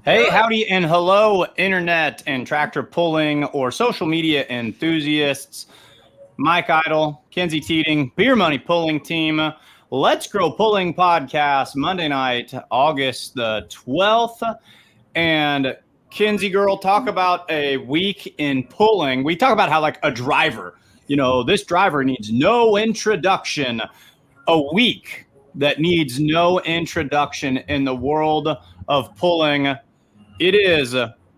Hey, howdy, and hello, internet and tractor pulling or social media enthusiasts. Mike Idle, Kenzie Teeting, Beer Money Pulling Team. Let's Grow Pulling Podcast, Monday night, August the 12th. And Kenzie girl, talk about a week in pulling. We talk about how like a driver, this driver needs no introduction. A week that needs no introduction in the world of pulling. It is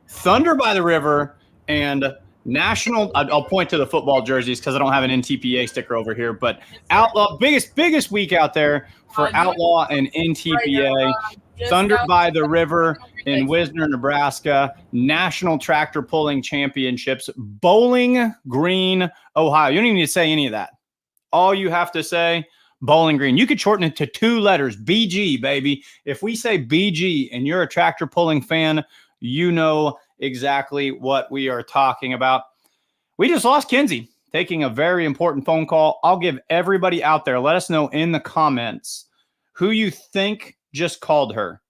Thunder by the River and National. I'll point to the football jerseys because I don't have an NTPA sticker over here. But Outlaw, biggest week out there for Outlaw and NTPA. Thunder by the River in Wisner, Nebraska. National Tractor Pulling Championships. Bowling Green, Ohio. You don't even need to say any of that. All you have to say, Bowling Green. You could shorten it to 2 letters, BG, baby. If we say BG and you're a tractor pulling fan, you know exactly what we are talking about. We just lost Kenzie, taking a very important phone call. I'll give everybody out there, let us know in the comments who you think just called her.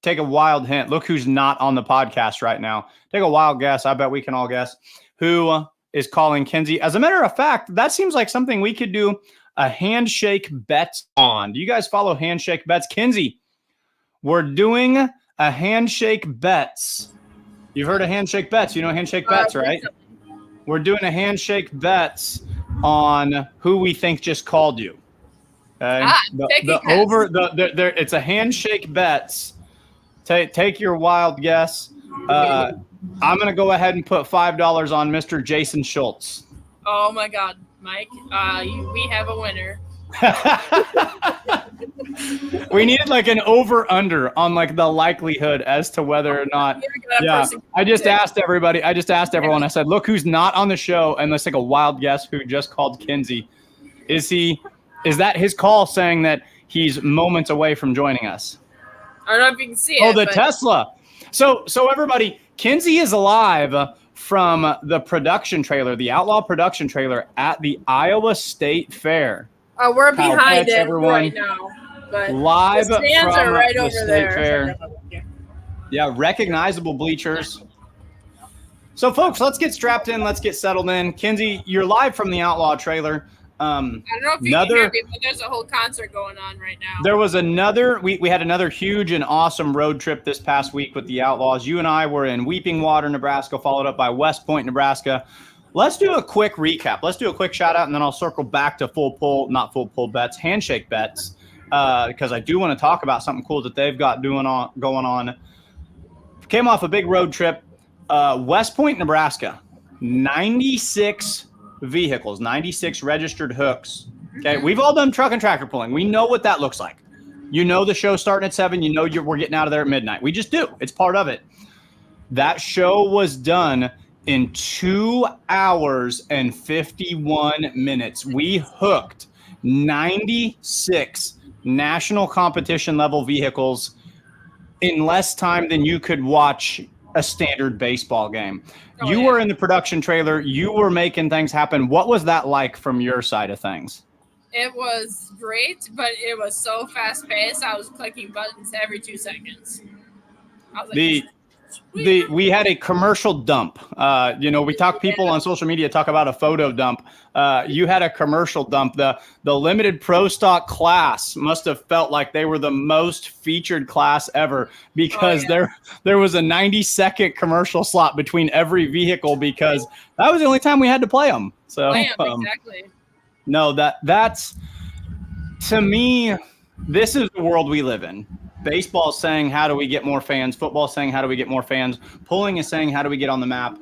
Take a wild hint. Look who's not on the podcast right now. Take a wild guess. I bet we can all guess who is calling Kenzie. As a matter of fact, that seems like something we could do a handshake bet on. Do you guys follow handshake bets? Kenzie, we're doing a handshake bets. You've heard of handshake bets. You know handshake bets, right? We're doing a handshake bets on who we think just called you. Okay. It's a handshake bets. Take your wild guess. I'm going to go ahead and put $5 on Mr. Jason Schultz. Oh my God, Mike, we have a winner. We needed like an over-under on like the likelihood as to whether or not. Yeah, I just asked everybody. I just asked everyone. I said, look who's not on the show, and let's take a wild guess who just called Kenzie. Is that his call saying that he's moments away from joining us? I don't know if you can see it. Oh, the Tesla. So everybody, Kenzie is alive from the production trailer, the Outlaw production trailer at the Iowa State Fair. We're behind it right now. But live the stands from are right the over State there. Fair. Yeah, recognizable bleachers. So, folks, let's get strapped in. Let's get settled in. Kenzie, you're live from the Outlaw trailer. I don't know if you can hear me, but there's a whole concert going on right now. There was we had another huge and awesome road trip this past week with the Outlaws. You and I were in Weeping Water, Nebraska, followed up by West Point, Nebraska. Let's do a quick recap. Let's do a quick shout out, and then I'll circle back to not full pull bets, handshake bets, because I do want to talk about something cool that they've got going on. Came off a big road trip, West Point, Nebraska, 96 vehicles, 96 registered hooks. Okay, we've all done truck and tractor pulling. We know what that looks like. You know the show's starting at 7. You know we're getting out of there at midnight. We just do. It's part of it. That show was done in 2 hours and 51 minutes. We hooked 96 national competition level vehicles in less time than you could watch a standard baseball game. You were in the production trailer. You were making things happen. What was that like from your side of things? It was great, but it was so fast paced. I was clicking buttons every 2 seconds. I was like, we had a commercial dump. We talk, people on social media talk about a photo dump. You had a commercial dump. The limited pro stock class must have felt like they were the most featured class ever because there was a 90-second commercial slot between every vehicle because that was the only time we had to play them. So exactly. No, that's to me, this is the world we live in. Baseball is saying, how do we get more fans? Football is saying, how do we get more fans? Pulling is saying, how do we get on the map?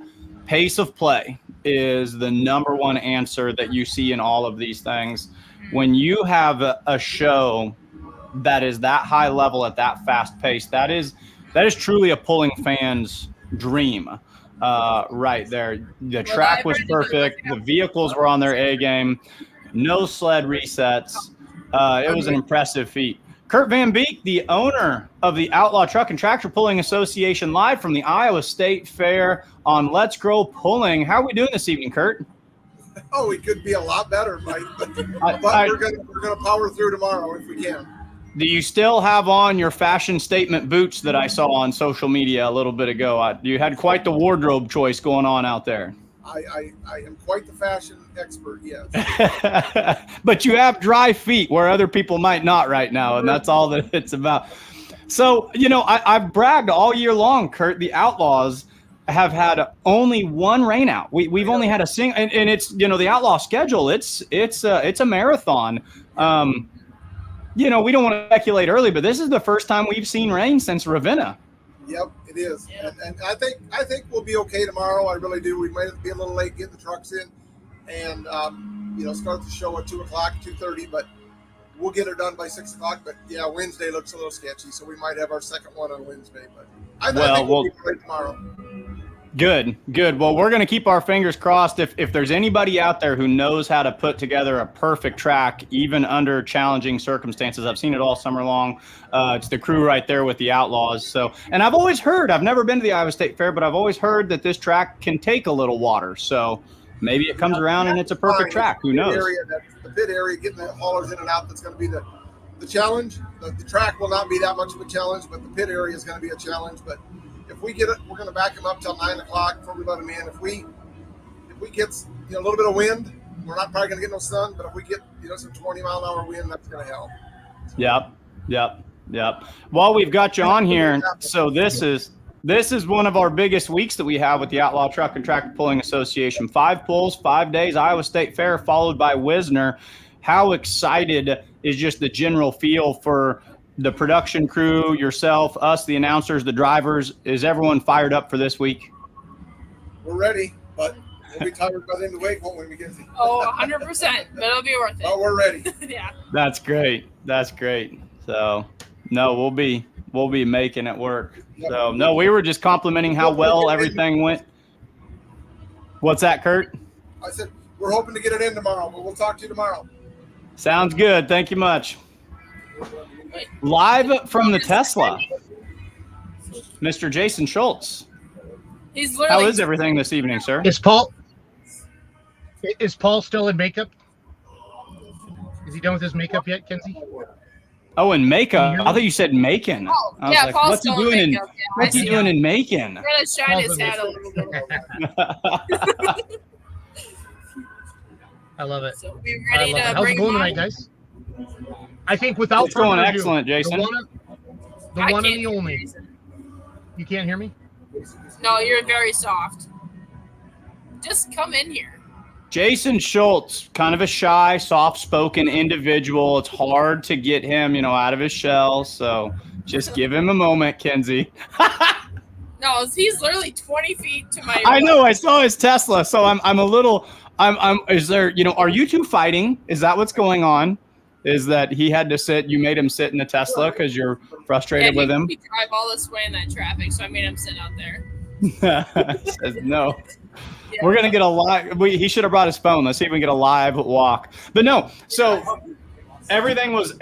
Pace of play is the number one answer that you see in all of these things. When you have a show that is that high level at that fast pace, that is truly a pulling fan's dream right there. The track was perfect. The vehicles were on their A game. No sled resets. It was an impressive feat. Kurt Van Beek, the owner of the Outlaw Truck and Tractor Pulling Association, live from the Iowa State Fair on Let's Grow Pulling. How are we doing this evening, Kurt? Oh, we could be a lot better, Mike. But we're gonna power through tomorrow if we can. Do you still have on your fashion statement boots that I saw on social media a little bit ago? You had quite the wardrobe choice going on out there. I am quite the fashion expert, yes. But you have dry feet where other people might not right now, and that's all that it's about. So, I've bragged all year long, Kurt. The Outlaws have had only one rainout. We've only had a single, and it's the Outlaw schedule. It's a marathon. We don't want to speculate early, but this is the first time we've seen rain since Ravenna. Yep, it is. Yeah. And I think we'll be okay tomorrow. I really do. We might be a little late getting the trucks in and, start the show at 2 o'clock, 2:30, but we'll get it done by 6 o'clock. But, yeah, Wednesday looks a little sketchy, so we might have our second one on Wednesday. But I think we'll be great tomorrow. Good. Well, we're going to keep our fingers crossed. If there's anybody out there who knows how to put together a perfect track, even under challenging circumstances, I've seen it all summer long. It's the crew right there with the Outlaws. So, and I've always heard, I've never been to the Iowa State Fair, but I've always heard that this track can take a little water. So maybe it comes around and it's a perfect track. Who knows? The pit area, getting the haulers in and out, that's going to be the challenge. The track will not be that much of a challenge, but the pit area is going to be a challenge. But if we get it, we're going to back them up till 9 o'clock before we let them in. If we get a little bit of wind, we're not probably going to get no sun. But if we get some 20-mile-an-hour wind, that's going to help. Yep. While we've got you on here, so this is one of our biggest weeks that we have with the Outlaw Truck and Tractor Pulling Association. 5 pulls, 5 days, Iowa State Fair, followed by Wisner. How excited is just the general feel for the production crew, yourself, us, the announcers, the drivers? Is everyone fired up for this week? We're ready, but we'll be tired by the end of the week, won't we, Mackenzie? Oh, 100%, but it'll be worth it. Oh, we're ready. Yeah. That's great. So, no, we'll be making it work. So, no, we were just complimenting how well everything went. What's that, Kurt? I said, we're hoping to get it in tomorrow, but we'll talk to you tomorrow. Sounds good. Thank you much. Live from the Tesla, Mr. Jason Schultz. He's literally. How is everything this evening, sir? Is Paul still in makeup? Is he done with his makeup yet, Kenzie? Oh, in makeup. I thought you said Macon. Oh, I was yeah, like, Paul's what's he still doing in in makeup. Yeah, what's he doing in Macon? He's gonna shine his head a little bit. I love it. So we're ready to How's it bring going him tonight, on. guys? I think without It's going further ado, excellent, Jason. The one and the only. Jason. You can't hear me? No, you're very soft. Just come in here. Jason Schultz, kind of a shy, soft-spoken individual. It's hard to get him, out of his shell. So just give him a moment, Kenzie. No, he's literally 20 feet to my. I know. I saw his Tesla, so I'm a little. Is there? Are you two fighting? Is that what's going on? Is that he had to sit? You made him sit in the Tesla because you're frustrated with him. He drive all this way in that traffic, so I made him sit out there. He says no. Yeah. We're gonna get a live. He should have brought his phone. Let's see if we can get a live walk. But no. So everything was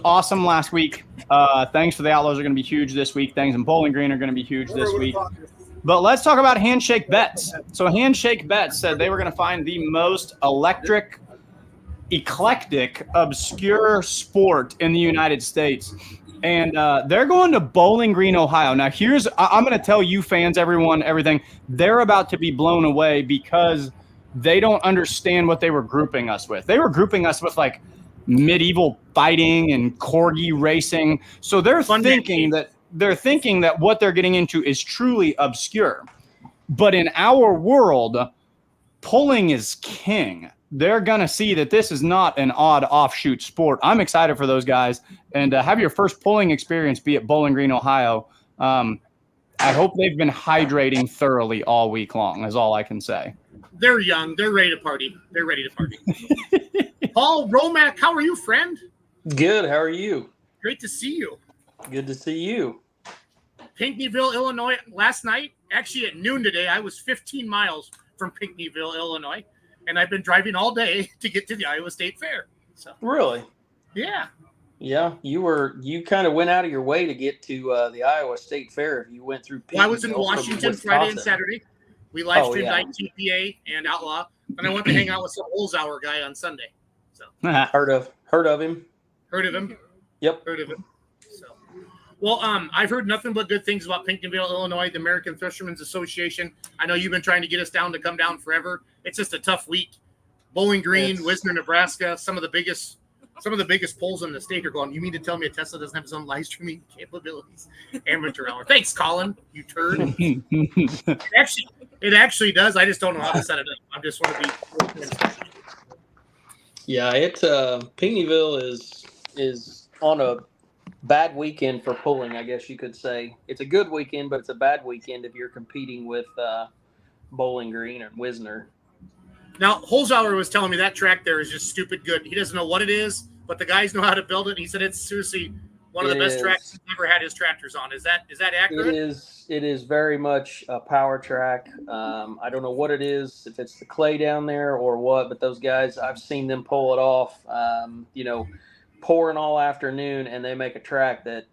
awesome last week. Things for the Outlaws are going to be huge this week. Things in Bowling Green are going to be huge this week. But let's talk about Handshake Bets. So Handshake Bets said they were going to find the most eclectic, obscure sport in the United States. And they're going to Bowling Green, Ohio. Now, I'm going to tell you fans, everything. They're about to be blown away because they don't understand what they were grouping us with. They were grouping us with like medieval fighting and corgi racing. So they're thinking that what they're getting into is truly obscure. But in our world, pulling is king. They're going to see that this is not an odd offshoot sport. I'm excited for those guys. And have your first pulling experience be at Bowling Green, Ohio. I hope they've been hydrating thoroughly all week long, is all I can say. They're young. They're ready to party. Paul Romack, how are you, friend? Good. How are you? Great to see you. Good to see you. Pickneyville, Illinois, last night, actually at noon today, I was 15 miles from Pickneyville, Illinois, and I've been driving all day to get to the Iowa State Fair. So Really? Yeah. Yeah, you kind of went out of your way to get to the Iowa State Fair. You went through. Well, I was in Washington Friday and Saturday. We live streamed ITPA and Outlaw, and I went to hang out with some Olzauer guy on Sunday. So Heard of him? Heard of him? Yep. Heard of it. So, well, I've heard nothing but good things about Pickneyville, Illinois, the American Fishermen's Association. I know you've been trying to get us down to come down forever. It's just a tough week. Bowling Green, Wisner, Nebraska, some of the biggest polls in the state are going. You mean to tell me a Tesla doesn't have its own live streaming capabilities? Amateur hour. Thanks, Colin. You turd. It actually does. I just don't know how to set it up. I just want to be. Yeah, Pickneyville is on a bad weekend for pulling, I guess you could say. It's a good weekend, but it's a bad weekend if you're competing with Bowling Green and Wisner. Now, Holzhauer was telling me that track there is just stupid good. He doesn't know what it is, but the guys know how to build it. He said it's seriously one of the best tracks he's ever had his tractors on. Is that accurate? It is very much a power track. I don't know what it is, if it's the clay down there or what, but those guys, I've seen them pull it off, pouring all afternoon, and they make a track that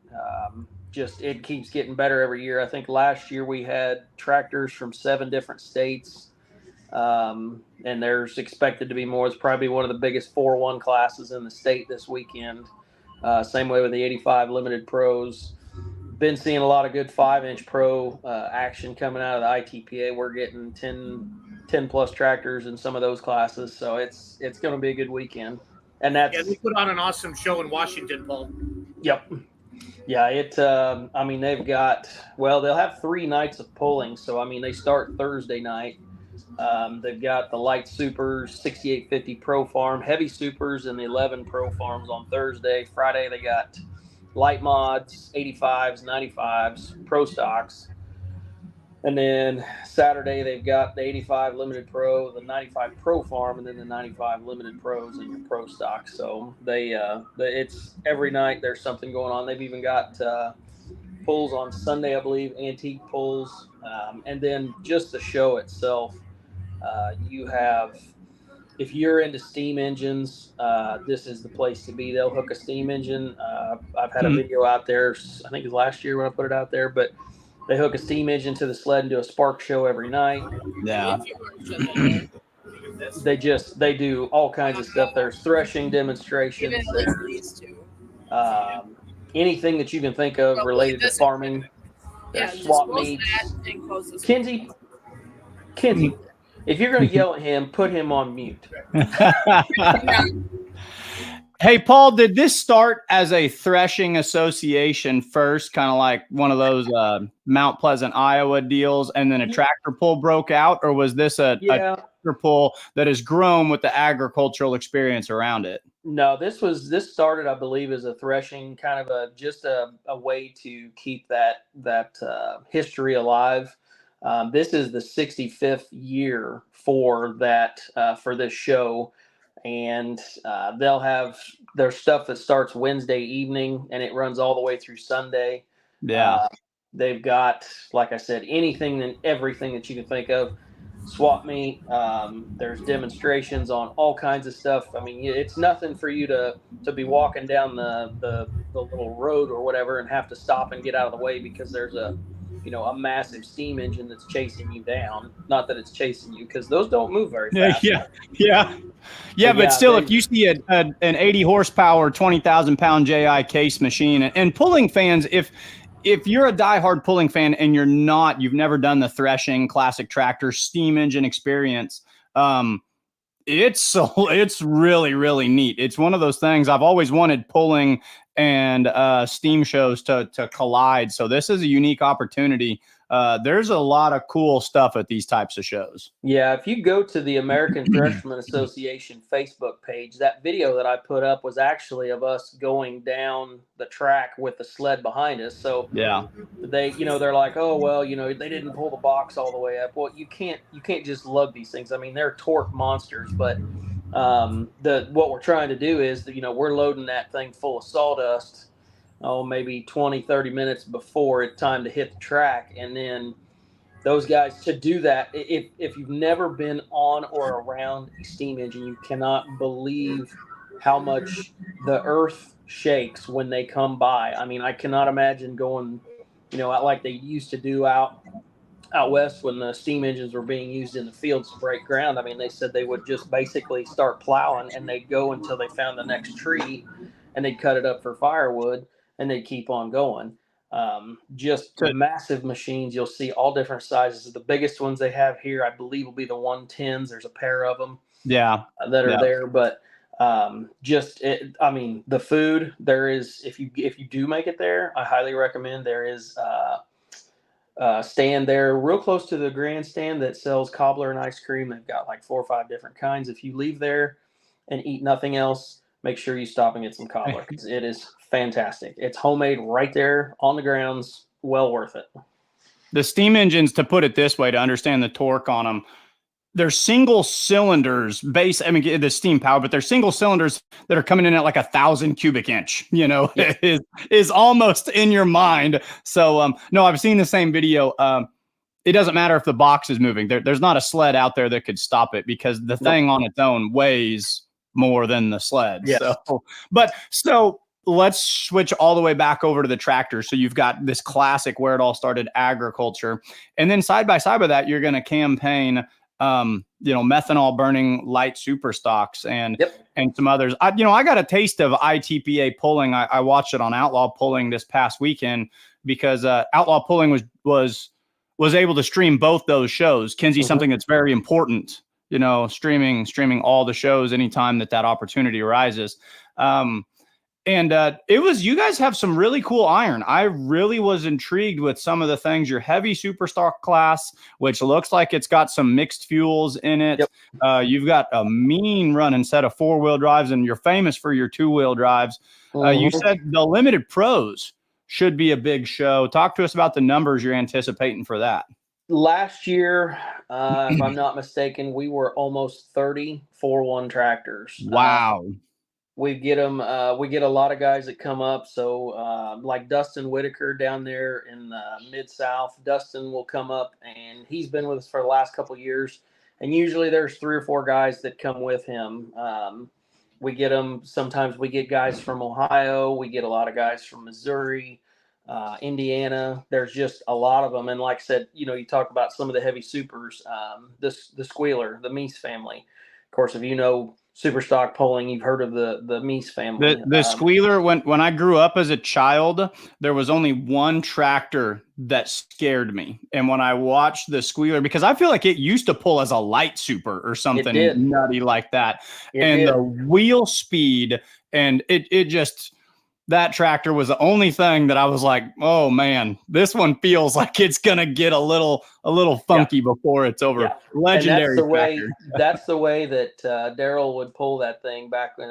it keeps getting better every year. I think last year we had tractors from 7 different states. And there's expected to be more. It's probably one of the biggest 4-1 classes in the state this weekend. Same way with the 85 limited pros. Been seeing a lot of good 5-inch pro action coming out of the ITPA. We're getting 10 plus tractors in some of those classes, so it's going to be a good weekend. And they put on an awesome show in Washington, Paul. Yep. Yeah, they've got, they'll have 3 nights of pulling. So, they start Thursday night. They've got the light supers, 6850 pro farm, heavy supers, and the 11 pro farms on Thursday. Friday, they got light mods, 85s, 95s, pro stocks. And then Saturday, they've got the 85 limited pro, the 95 pro farm, and then the 95 limited pros and your pro stocks. So it's every night there's something going on. They've even got pulls on Sunday, I believe, antique pulls. And then just the show itself, you have, if you're into steam engines, this is the place to be. They'll hook a steam engine. I've had a video out there, I think it was last year when I put it out there, but they hook a steam engine to the sled and do a spark show every night. Yeah. They do all kinds of stuff. There's threshing demonstrations. Anything that you can think of related to farming. There's swap meets. Kenzie, if you're going to yell at him, put him on mute. Hey, Paul, did this start as a threshing association first, kind of like one of those Mount Pleasant, Iowa deals, and then a tractor pull broke out? Or was this a tractor pull that has grown with the agricultural experience around it? No, this started, I believe, as a threshing, kind of a way to keep that history alive. This is the 65th year for that for this show, and they'll have their stuff that starts Wednesday evening and it runs all the way through Sunday. Yeah, they've got, like I said, anything and everything that you can think of. Swap meet. There's demonstrations on all kinds of stuff. It's nothing for you to be walking down the little road or whatever and have to stop and get out of the way because there's a massive steam engine that's chasing you down. Not that it's chasing you, because those don't move very fast. But still, if you see an 80 horsepower, 20,000 pound JI case machine, and pulling fans, if you're a diehard pulling fan and you've never done the threshing classic tractor steam engine experience, it's really, really neat. It's one of those things I've always wanted pulling and steam shows to collide. So this is a unique opportunity. There's a lot of cool stuff at these types of shows. Yeah, if you go to the American Fishermen Association Facebook page, that video that I put up was actually of us going down the track with the sled behind us. So yeah, they're like, oh well, they didn't pull the box all the way up. Well, you can't just lug these things. They're torque monsters, but what we're trying to do is we're loading that thing full of sawdust maybe 20-30 minutes before it's time to hit the track. And then those guys, to do that, if you've never been on or around a steam engine, you cannot believe how much the earth shakes when they come by. I cannot imagine going like they used to do out west when the steam engines were being used in the fields to break ground. They said they would just basically start plowing and they'd go until they found the next tree. and they'd cut it up for firewood, and they'd keep on going. Just massive machines. You'll see all different sizes. The biggest ones they have here, I believe, will be the 110s. There's a pair of them that are there, but I mean, the food there is, if you do make it there, I highly recommend. There is stand there real close to the grandstand that sells cobbler and ice cream. They've got like 4 or 5 different kinds. If you leave there and eat nothing else, make sure you stop and get some cobbler, because it is fantastic. It's homemade right there on the grounds. Well worth it. The steam engines, to put it this way, to understand the torque on them, they're single cylinders the steam power, but they're single cylinders that are coming in at like 1,000 cubic inch, is almost in your mind. So, no, I've seen the same video. It doesn't matter if the box is moving. There's not a sled out there that could stop it, because the thing on its own weighs more than the sled. Yes. So let's switch all the way back over to the tractor. So you've got this classic where it all started, agriculture. And then side by side with that, you're going to campaign methanol burning light super stocks and some others. I got a taste of ITPA pulling. I watched it on Outlaw Pulling this past weekend, because Outlaw Pulling was able to stream both those shows. Kenzie, something that's very important, streaming all the shows anytime that opportunity arises. You guys have some really cool iron. I really was intrigued with some of the things. Your heavy superstock class, which looks like it's got some mixed fuels in it. You've got a mean running set of 4-wheel drives, and you're famous for your 2-wheel drives. You said the Limited Pros should be a big show. Talk to us about the numbers you're anticipating for that. Last year, if I'm not mistaken, we were almost 30 4-1 tractors. Wow. We get them. We get a lot of guys that come up. So like Dustin Whitaker down there in the Mid-South, Dustin will come up, and he's been with us for the last couple of years. And usually there's 3 or 4 guys that come with him. We get them. Sometimes we get guys from Ohio. We get a lot of guys from Missouri, Indiana. There's just a lot of them. And like I said, you talk about some of the heavy supers, the Squealer, the Meese family. Of course, if you know super stock polling, you've heard of the Meese family. The Squealer, when I grew up as a child, there was only one tractor that scared me. And when I watched the Squealer, because I feel like it used to pull as a light super or something nutty like that. The wheel speed, and it just, that tractor was the only thing that I was like, oh man, this one feels like it's gonna get a little funky before it's over. Legendary tractor. That's the way that Daryl would pull that thing back when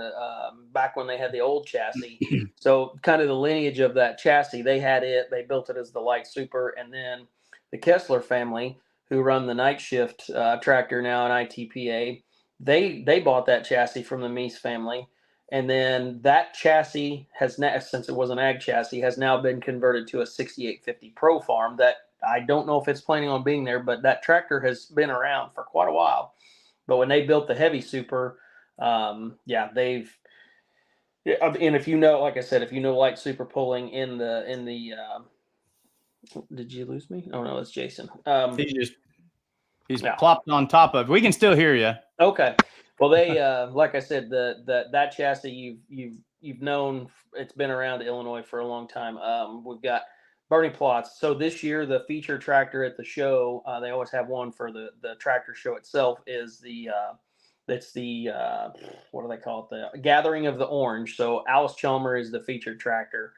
they had the old chassis. So kind of the lineage of that chassis, they built it as the light super, and then the Kessler family, who run the night shift tractor now in ITPA, they bought that chassis from the Meese family. And then that chassis has now, since it was an ag chassis, has now been converted to a 6850 Pro Farm that I don't know if it's planning on being there, but that tractor has been around for quite a while. But when they built the heavy super, and if like I said, if you know light super pulling in the did you lose me? Oh no, it's Jason. He's plopped on top of. We can still hear you. Okay. Well, they like I said, that chassis you've known, it's been around Illinois for a long time. We've got Bernie Plots. So this year, the feature tractor at the show, they always have one for the tractor show itself, is what do they call it? The Gathering of the Orange. So Alice Chalmer is the featured tractor.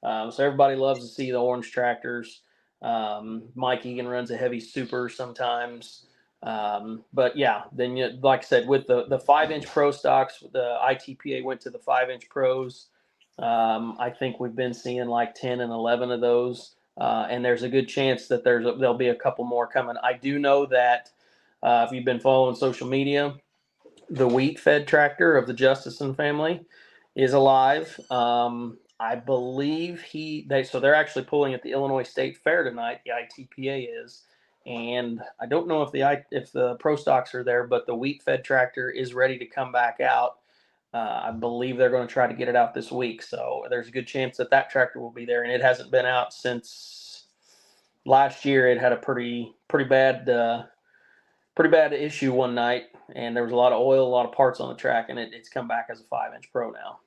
So everybody loves to see the orange tractors. Mike Egan runs a heavy super sometimes. But yeah, then like I said, with the 5-inch Pro stocks, the ITPA went to the 5-inch Pros. I think we've been seeing like 10 and 11 of those. And there's a good chance that there'll be a couple more coming. I do know that if you've been following social media, the wheat fed tractor of the Justison family is alive. I believe they're actually pulling at the Illinois State Fair tonight. The ITPA is. And I don't know if the Pro stocks are there, but the wheat fed tractor is ready to come back out. I believe they're going to try to get it out this week. So there's a good chance that tractor will be there. And it hasn't been out since last year. It had a pretty bad issue one night, and there was a lot of oil, a lot of parts on the track, and it's come back as a 5-inch Pro now.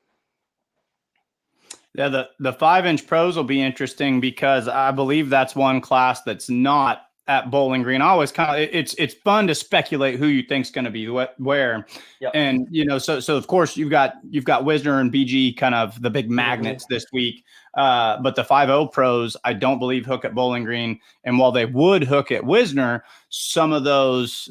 Yeah, the 5-inch pros will be interesting because I believe that's one class that's not at Bowling Green. I always kind of it's fun to speculate who you think's going to be where, Yep. and so of course you've got Wisner and BG kind of the big magnets this week, but the 5.0 pros I don't believe hook at Bowling Green, and while they would hook at Wisner, some of those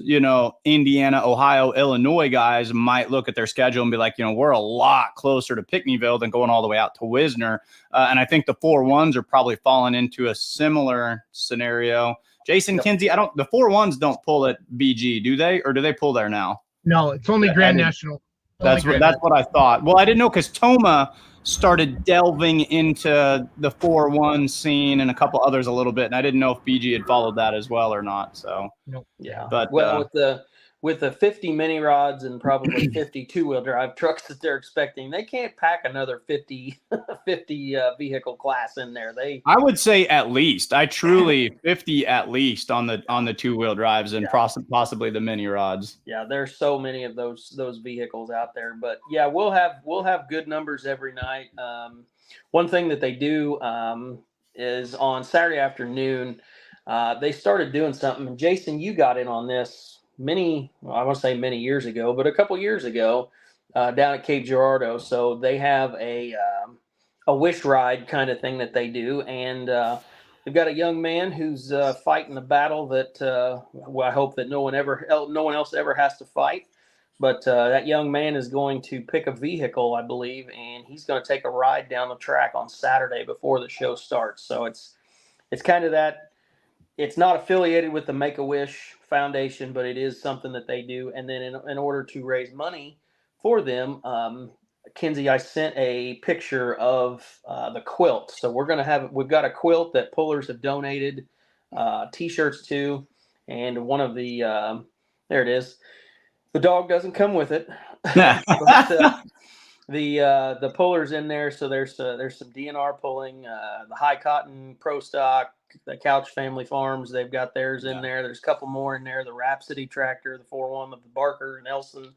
Indiana, Ohio, Illinois guys might look at their schedule and be like, we're a lot closer to Pickneyville than going all the way out to Wisner, and I think the 4.1s are probably falling into a similar scenario. Jason, Yep. Kinsey, the 4.1s don't pull at BG, do they? Or do they pull there now? No, it's only Grand National. That's what I thought. Well, I didn't know because Toma started delving into the 4.1 scene and a couple others a little bit, and I didn't know if BG had followed that as well or not. So yeah, but with the 50 mini rods and probably 50 two-wheel drive trucks that they're expecting, they can't pack another 50 vehicle class in there. I would say at least. I truly 50 at least on the two-wheel drives and possibly the mini rods. Yeah, there's so many of those vehicles out there. But yeah, we'll have good numbers every night. One thing that they do is on Saturday afternoon, they started doing something. And Jason, you got in on this I want to say many years ago, but a couple years ago, down at Cape Girardeau. So they have a wish ride kind of thing that they do, and they've got a young man who's fighting a battle that I hope that no one else ever has to fight. But that young man is going to pick a vehicle, I believe, and he's going to take a ride down the track on Saturday before the show starts. So it's kind of that. It's not affiliated with the Make-A-Wish Foundation, but it is something that they do. And then in order to raise money for them, Kinsey, I sent a picture of the quilt. So we've got a quilt that pullers have donated T-shirts to, and one of the there it is. The dog doesn't come with it, but the pullers in there. So there's some DNR pulling, the High Cotton Pro Stock, the Couch Family Farms, they've got theirs in there. There's a couple more in there, the Rhapsody tractor, the 4.1 of the Barker and Elson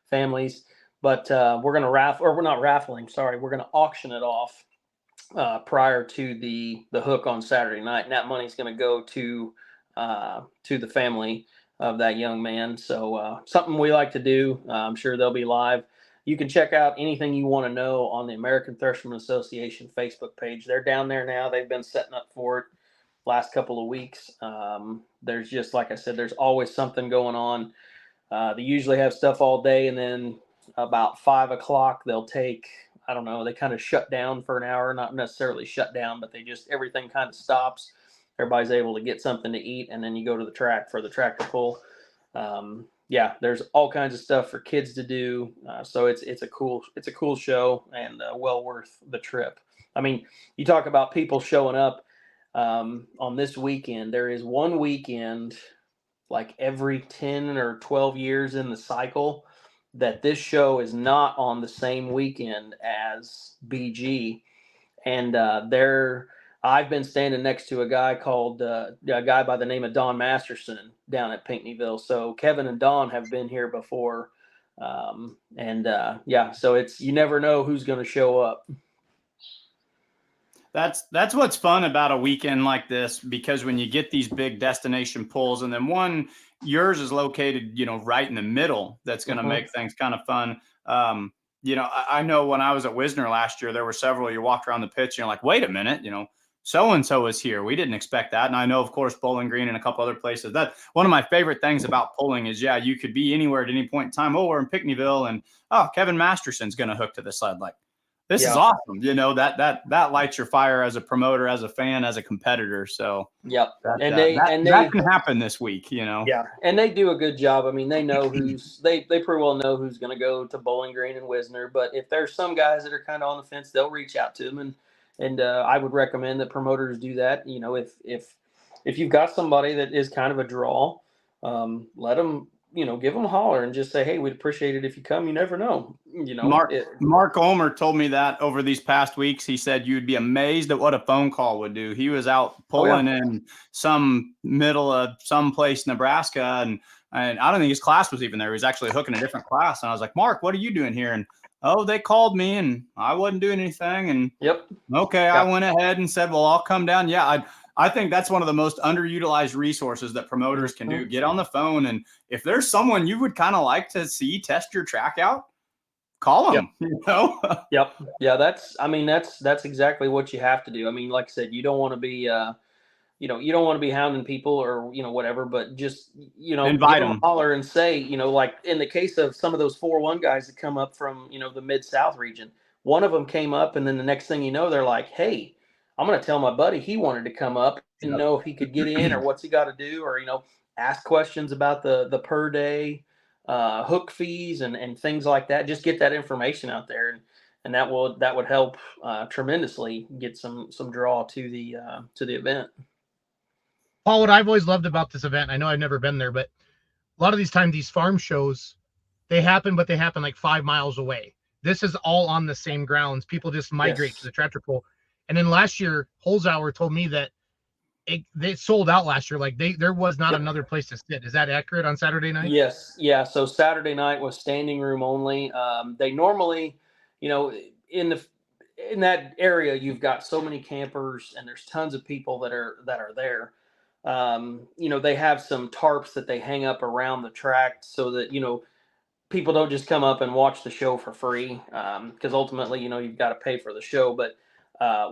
families. But we're going to we're not raffling, sorry. We're going to auction it off prior to the hook on Saturday night. And that money's going to go to the family of that young man. So something we like to do. I'm sure they'll be live. You can check out anything you want to know on the American Thresherman Association Facebook page. They're down there now. They've been setting up for it last couple of weeks. There's just, like I said, there's always something going on. They usually have stuff all day, and then about 5 o'clock they'll take, I don't know, they kind of shut down for an hour, not necessarily shut down, but everything kind of stops. Everybody's able to get something to eat, and then you go to the track for the tractor pull. There's all kinds of stuff for kids to do. So it's a cool show, and well worth the trip. I mean, you talk about people showing up on this weekend. There is one weekend like every 10 or 12 years in the cycle that this show is not on the same weekend as BG. And I've been standing next to a guy by the name of Don Masterson down at Pickneyville. So Kevin and Don have been here before. So you never know who's going to show up. That's what's fun about a weekend like this, because when you get these big destination pulls, and then yours is located, right in the middle, that's going to make things kind of fun. I know when I was at Wisner last year, there were several, you walked around the pitch and you're like, wait a minute, so-and-so is here. We didn't expect that. And I know, of course, Bowling Green and a couple other places. That one of my favorite things about pulling is, you could be anywhere at any point in time. Oh, we're in Pickneyville, and Kevin Masterson's going to hook to the sled. Like, this is awesome. That lights your fire as a promoter, as a fan, as a competitor. So that can happen this week, Yeah, and they do a good job. I mean, they know they pretty well know who's going to go to Bowling Green and Wisner. But if there's some guys that are kind of on the fence, they'll reach out to them, and I would recommend that promoters do that. If you've got somebody that is kind of a draw, let them. Give them a holler and just say, hey, we'd appreciate it if you come. You never know. Mark Ulmer told me that over these past weeks. He said you'd be amazed at what a phone call would do. He was out pulling in some middle of someplace, Nebraska, and I don't think his class was even there. He was actually hooking a different class. And I was like, Mark, what are you doing here? And oh, they called me and I wasn't doing anything. And Yep. okay, I went ahead and said, well, I'll come down. Yeah, I think that's one of the most underutilized resources that promoters can do. Get on the phone, and if there's someone you would kind of like to see test your track out, call them. Yep. Yeah, that's exactly what you have to do. I mean, like I said, you don't want to be you don't want to be hounding people or whatever, but just invite give them, holler and say, like in the case of some of those 4-1 guys that come up from the Mid-South region, one of them came up, and then the next thing you know, they're like, hey, I'm going to tell my buddy he wanted to come up and know if he could get in or what's he got to do, or ask questions about the per day hook fees and things like that. Just get that information out there, and that would help tremendously get some draw to the event. Paul, what I've always loved about this event, I know I've never been there, but a lot of these times these farm shows, they happen like 5 miles away. This is all on the same grounds. People just migrate to the tractor pull. And then last year, Holzhauer told me that they sold out last year. Like there was not another place to sit. Is that accurate on Saturday night? Yes. Yeah. So Saturday night was standing room only. They normally, in that area, you've got so many campers and there's tons of people that are there. They have some tarps that they hang up around the track so that, people don't just come up and watch the show for free. Because ultimately, you've got to pay for the show. But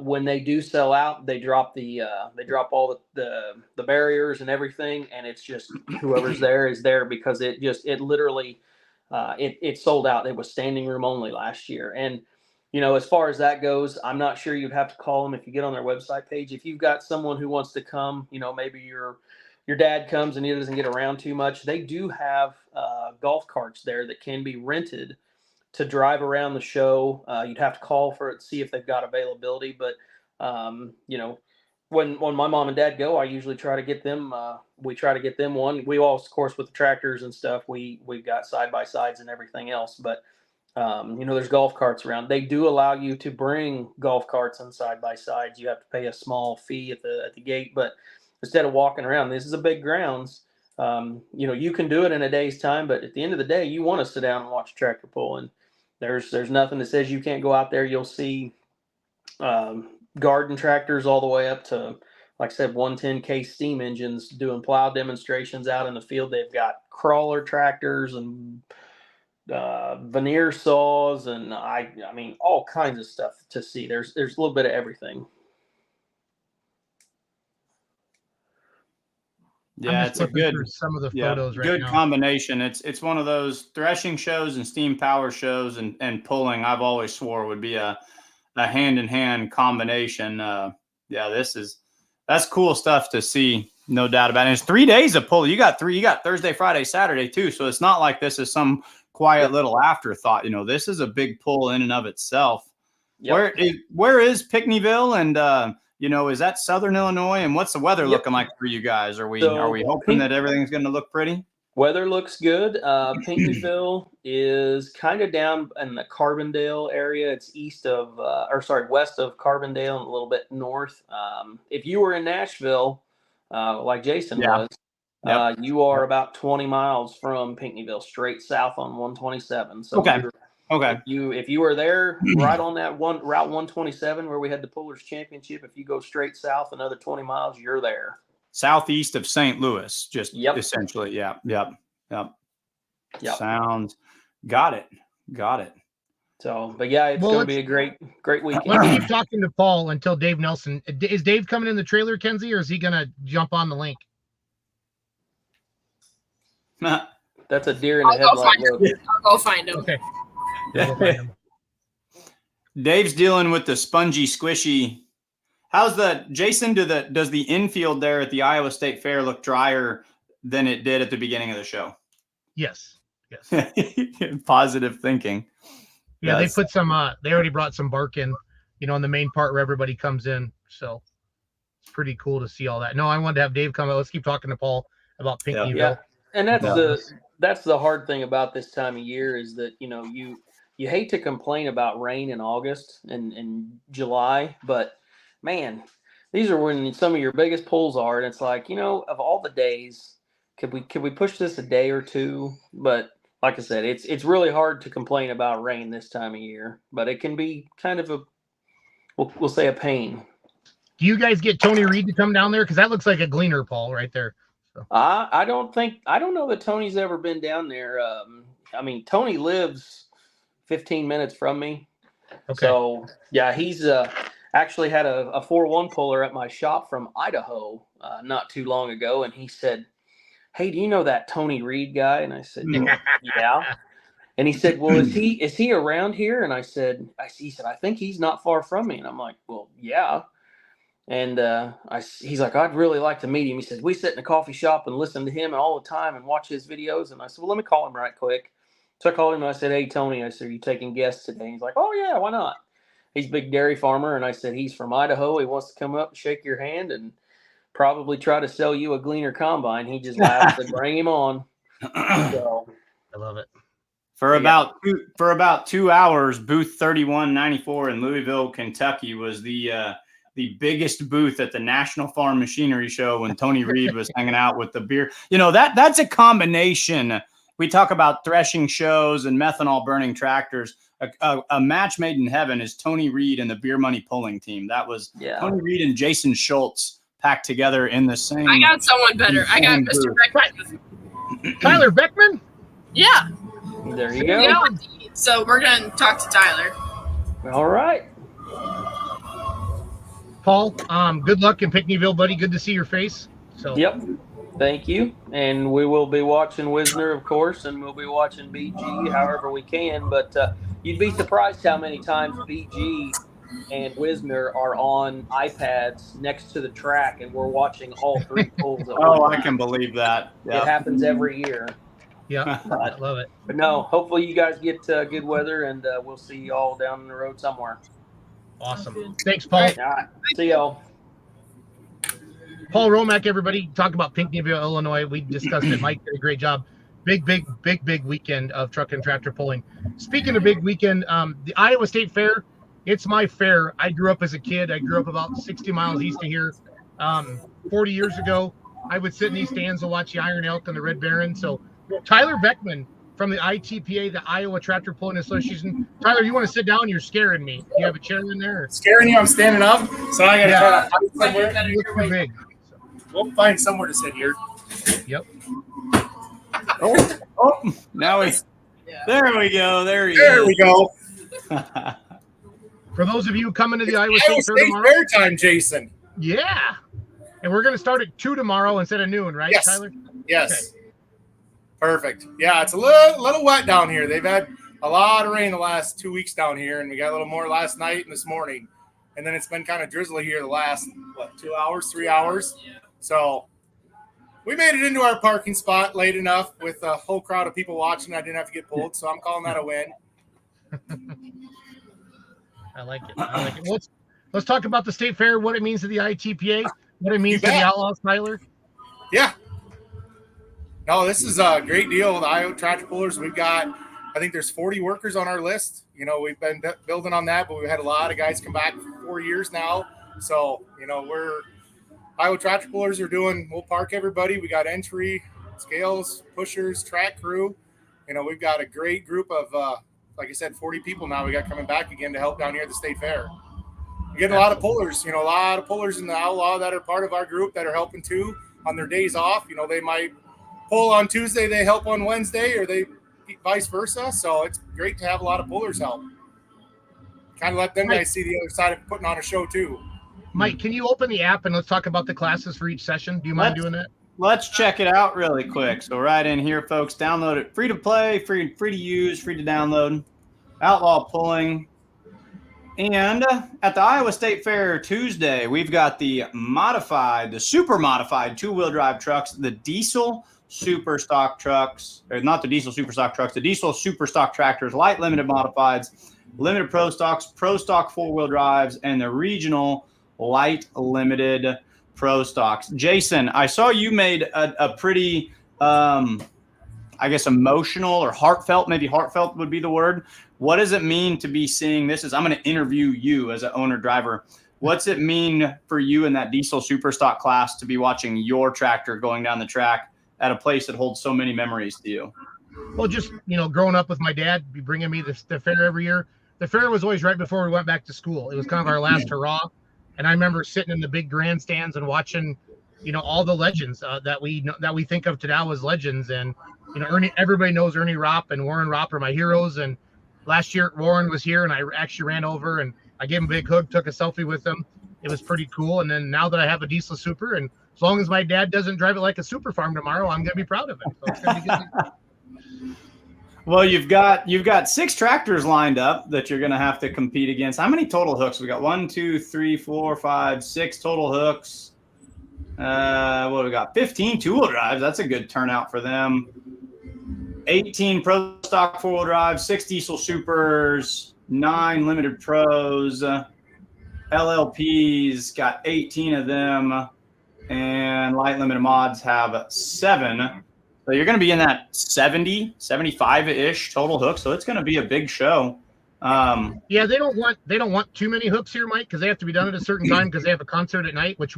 when they do sell out, they drop all the barriers and everything. And it's just whoever's there is there, because it literally, it sold out. It was standing room only last year. And, as far as that goes, I'm not sure. You'd have to call them if you get on their website page. If you've got someone who wants to come, maybe your dad comes and he doesn't get around too much. They do have golf carts there that can be rented to drive around the show. You'd have to call for it to see if they've got availability. But, when my mom and dad go, I usually try to get them. We try to get them one. We all, of course, with the tractors and stuff, we've got side-by-sides and everything else. But there's golf carts around. They do allow you to bring golf carts and side-by-sides. You have to pay a small fee at the gate, but instead of walking around, this is a big grounds. You can do it in a day's time, but at the end of the day, you want to sit down and watch a tractor pull. And there's nothing that says you can't go out there. You'll see garden tractors all the way up to, like I said, 110K steam engines doing plow demonstrations out in the field. They've got crawler tractors and veneer saws, and I mean all kinds of stuff to see. There's a little bit of everything. Yeah, it's a good some of the photos right good now. combination. It's one of those threshing shows and steam power shows and pulling. I've always swore would be a hand in hand combination. That's cool stuff to see, no doubt about it. And it's 3 days of pull. You got Thursday, Friday, Saturday too. So it's not like this is some quiet little afterthought. This is a big pull in and of itself. Yep. Where is Pickneyville, and is that Southern Illinois, and what's the weather looking like for you guys? Are we hoping that everything's going to look pretty? Weather looks good. Pickneyville is kind of down in the Carbondale area. It's west of Carbondale and a little bit north. If you were in Nashville, like Jason was, you are about 20 miles from Pickneyville, straight south on 127. So okay. If you were there right on that Route 127 where we had the Pullers Championship, if you go straight south another 20 miles, you're there. Southeast of St. Louis, just essentially. Yep. Sounds got it. So, but yeah, it's going to be a great weekend. Let's keep talking to Paul until Dave Nelson. Is Dave coming in the trailer, Kenzie, or is he going to jump on the link? That's a deer in the headlight look. I'll go find him. Okay. Dave's dealing with the spongy, squishy. How's Jason? Does the infield there at the Iowa State Fair look drier than it did at the beginning of the show? Yes. Positive thinking. Yeah, they put some. They already brought some bark in, on the main part where everybody comes in. So it's pretty cool to see all that. No, I wanted to have Dave come out. Let's keep talking to Paul about Pickneyville. Yeah, and that's the hard thing about this time of year is that you hate to complain about rain in August and July, but man, these are when some of your biggest pulls are, and it's like, of all the days, could we push this a day or two? But like I said, it's really hard to complain about rain this time of year, but it can be kind of we'll say a pain. Do you guys get Tony Reed to come down there? Because that looks like a gleaner, Paul, right there. So. I don't know that Tony's ever been down there. I mean, Tony lives 15 minutes from me. Okay. So yeah, he's actually had a 4-1 puller at my shop from Idaho not too long ago, and he said, "Hey, do you know that Tony Reed guy?" And I said, well, "Yeah." And he said, "Well, is he around here?" And he said, "I think he's not far from me." And I'm like, "Well, yeah." And he's like, "I'd really like to meet him." He said, "We sit in a coffee shop and listen to him all the time and watch his videos." And I said, "Well, let me call him right quick." So I called him and I said, "Hey, Tony," I said, "Are you taking guests today?" And he's like, "Oh, yeah, why not?" He's a big dairy farmer. And I said, "He's from Idaho. He wants to come up and shake your hand and probably try to sell you a Gleaner combine." He just laughed and bring him on. So, I love it. For about 2 hours, booth 3194 in Louisville, Kentucky was the biggest booth at the National Farm Machinery Show when Tony Reed was hanging out with the beer. You know, that's a combination. We talk about threshing shows and methanol burning tractors. A match made in heaven is Tony Reed and the Beer Money Pulling Team. That was Tony Reed and Jason Schultz packed together in the same. I got someone better. I got Mr. Beckman. Tyler Beckman? Yeah. There you go. Yeah. So we're going to talk to Tyler. All right. Paul, good luck in Pickneyville, buddy. Good to see your face. So. Yep. Thank you. And we will be watching Wisner, of course, and we'll be watching BG however we can. But you'd be surprised how many times BG and Wisner are on iPads next to the track, and we're watching all three pulls. I can believe that. Yep. It happens every year. Yeah, I love it. But no, hopefully you guys get good weather, and we'll see you all down the road somewhere. Awesome. Thanks, Paul. All right. See y'all. Paul Romack, everybody. Talk about Pickneyville, Illinois. We discussed it. Mike did a great job. Big weekend of truck and tractor pulling. Speaking of big weekend, the Iowa State Fair, it's my fair. I grew up as a kid. I grew up about 60 miles east of here. 40 years ago, I would sit in these stands and watch the Iron Elk and the Red Baron. So Tyler Beckman from the ITPA, the Iowa Tractor Pulling Association. Tyler, you want to sit down? You're scaring me. You have a chair in there? Scaring you? I'm standing up, so I got to try to find somewhere. You look too big. We'll find somewhere to sit here. Yep. Now there we go. There we go. For those of you coming to the Iowa State Fair tomorrow. Fair time, Jason. Yeah. And we're going to start at 2 tomorrow instead of noon, right, yes. Tyler? Yes. Okay. Perfect. Yeah, it's a little wet down here. They've had a lot of rain the last 2 weeks down here, and we got a little more last night and this morning. And then it's been kind of drizzly here the last, 2 hours, 3 hours. Yeah. So we made it into our parking spot late enough with a whole crowd of people watching. I didn't have to get pulled, so I'm calling that a win. I like it. Well, let's talk about the state fair, what it means to the ITPA, what it means to the Outlaws, Tyler. Yeah. No, this is a great deal with Iowa Tractor Pullers. We've got, I think there's 40 workers on our list. You know, we've been building on that, but we've had a lot of guys come back for 4 years now. So, you know, Iowa Tractor Pullers we'll park everybody. We got entry, scales, pushers, track crew. You know, we've got a great group of, like I said, 40 people now we got coming back again to help down here at the state fair. We're getting a lot of pullers, a lot of pullers in the Outlaw that are part of our group that are helping too on their days off. You know, they might pull on Tuesday, they help on Wednesday, or they vice versa. So it's great to have a lot of pullers help. Kind of let them guys see the other side of putting on a show too. Mike, can you open the app and let's talk about the classes for each session? Do you mind doing that? Let's check it out really quick. So right in here, folks, download it. Free to play, free to use, free to download. Outlaw Pulling. And at the Iowa State Fair Tuesday, we've got the super modified two-wheel drive trucks, the diesel super stock trucks, or not the diesel super stock trucks, the diesel super stock tractors, light limited modifieds, limited pro stock four-wheel drives, and the regional light limited pro stocks. Jason, I saw you made a pretty, I guess, emotional or heartfelt, maybe heartfelt would be the word. What does it mean to be seeing this? I'm going to interview you as an owner driver. What's it mean for you in that diesel super stock class to be watching your tractor going down the track at a place that holds so many memories to you? Well, just, growing up with my dad, be bringing me the fair every year. The fair was always right before we went back to school. It was kind of our last hurrah. And I remember sitting in the big grandstands and watching, all the legends that we think of today as legends. And, everybody knows Ernie Ropp and Warren Ropp are my heroes. And last year Warren was here and I actually ran over and I gave him a big hug, took a selfie with him. It was pretty cool. And then now that I have a diesel super, and as long as my dad doesn't drive it like a super farm tomorrow, I'm going to be proud of it. So it's going to be good. Well, you've got 6 tractors lined up that you're going to have to compete against. How many total hooks? We got 1, 2, 3, 4, 5, 6 total hooks. What we got? 15 two-wheel drives. That's a good turnout for them. 18 pro stock 4-wheel drives, 6 diesel supers, 9 limited pros. LLPs got 18 of them, and light limited mods have 7. So you're going to be in that 70, 75-ish total hooks. So it's going to be a big show. Yeah, they don't want too many hooks here, Mike, because they have to be done at a certain time because they have a concert at night, which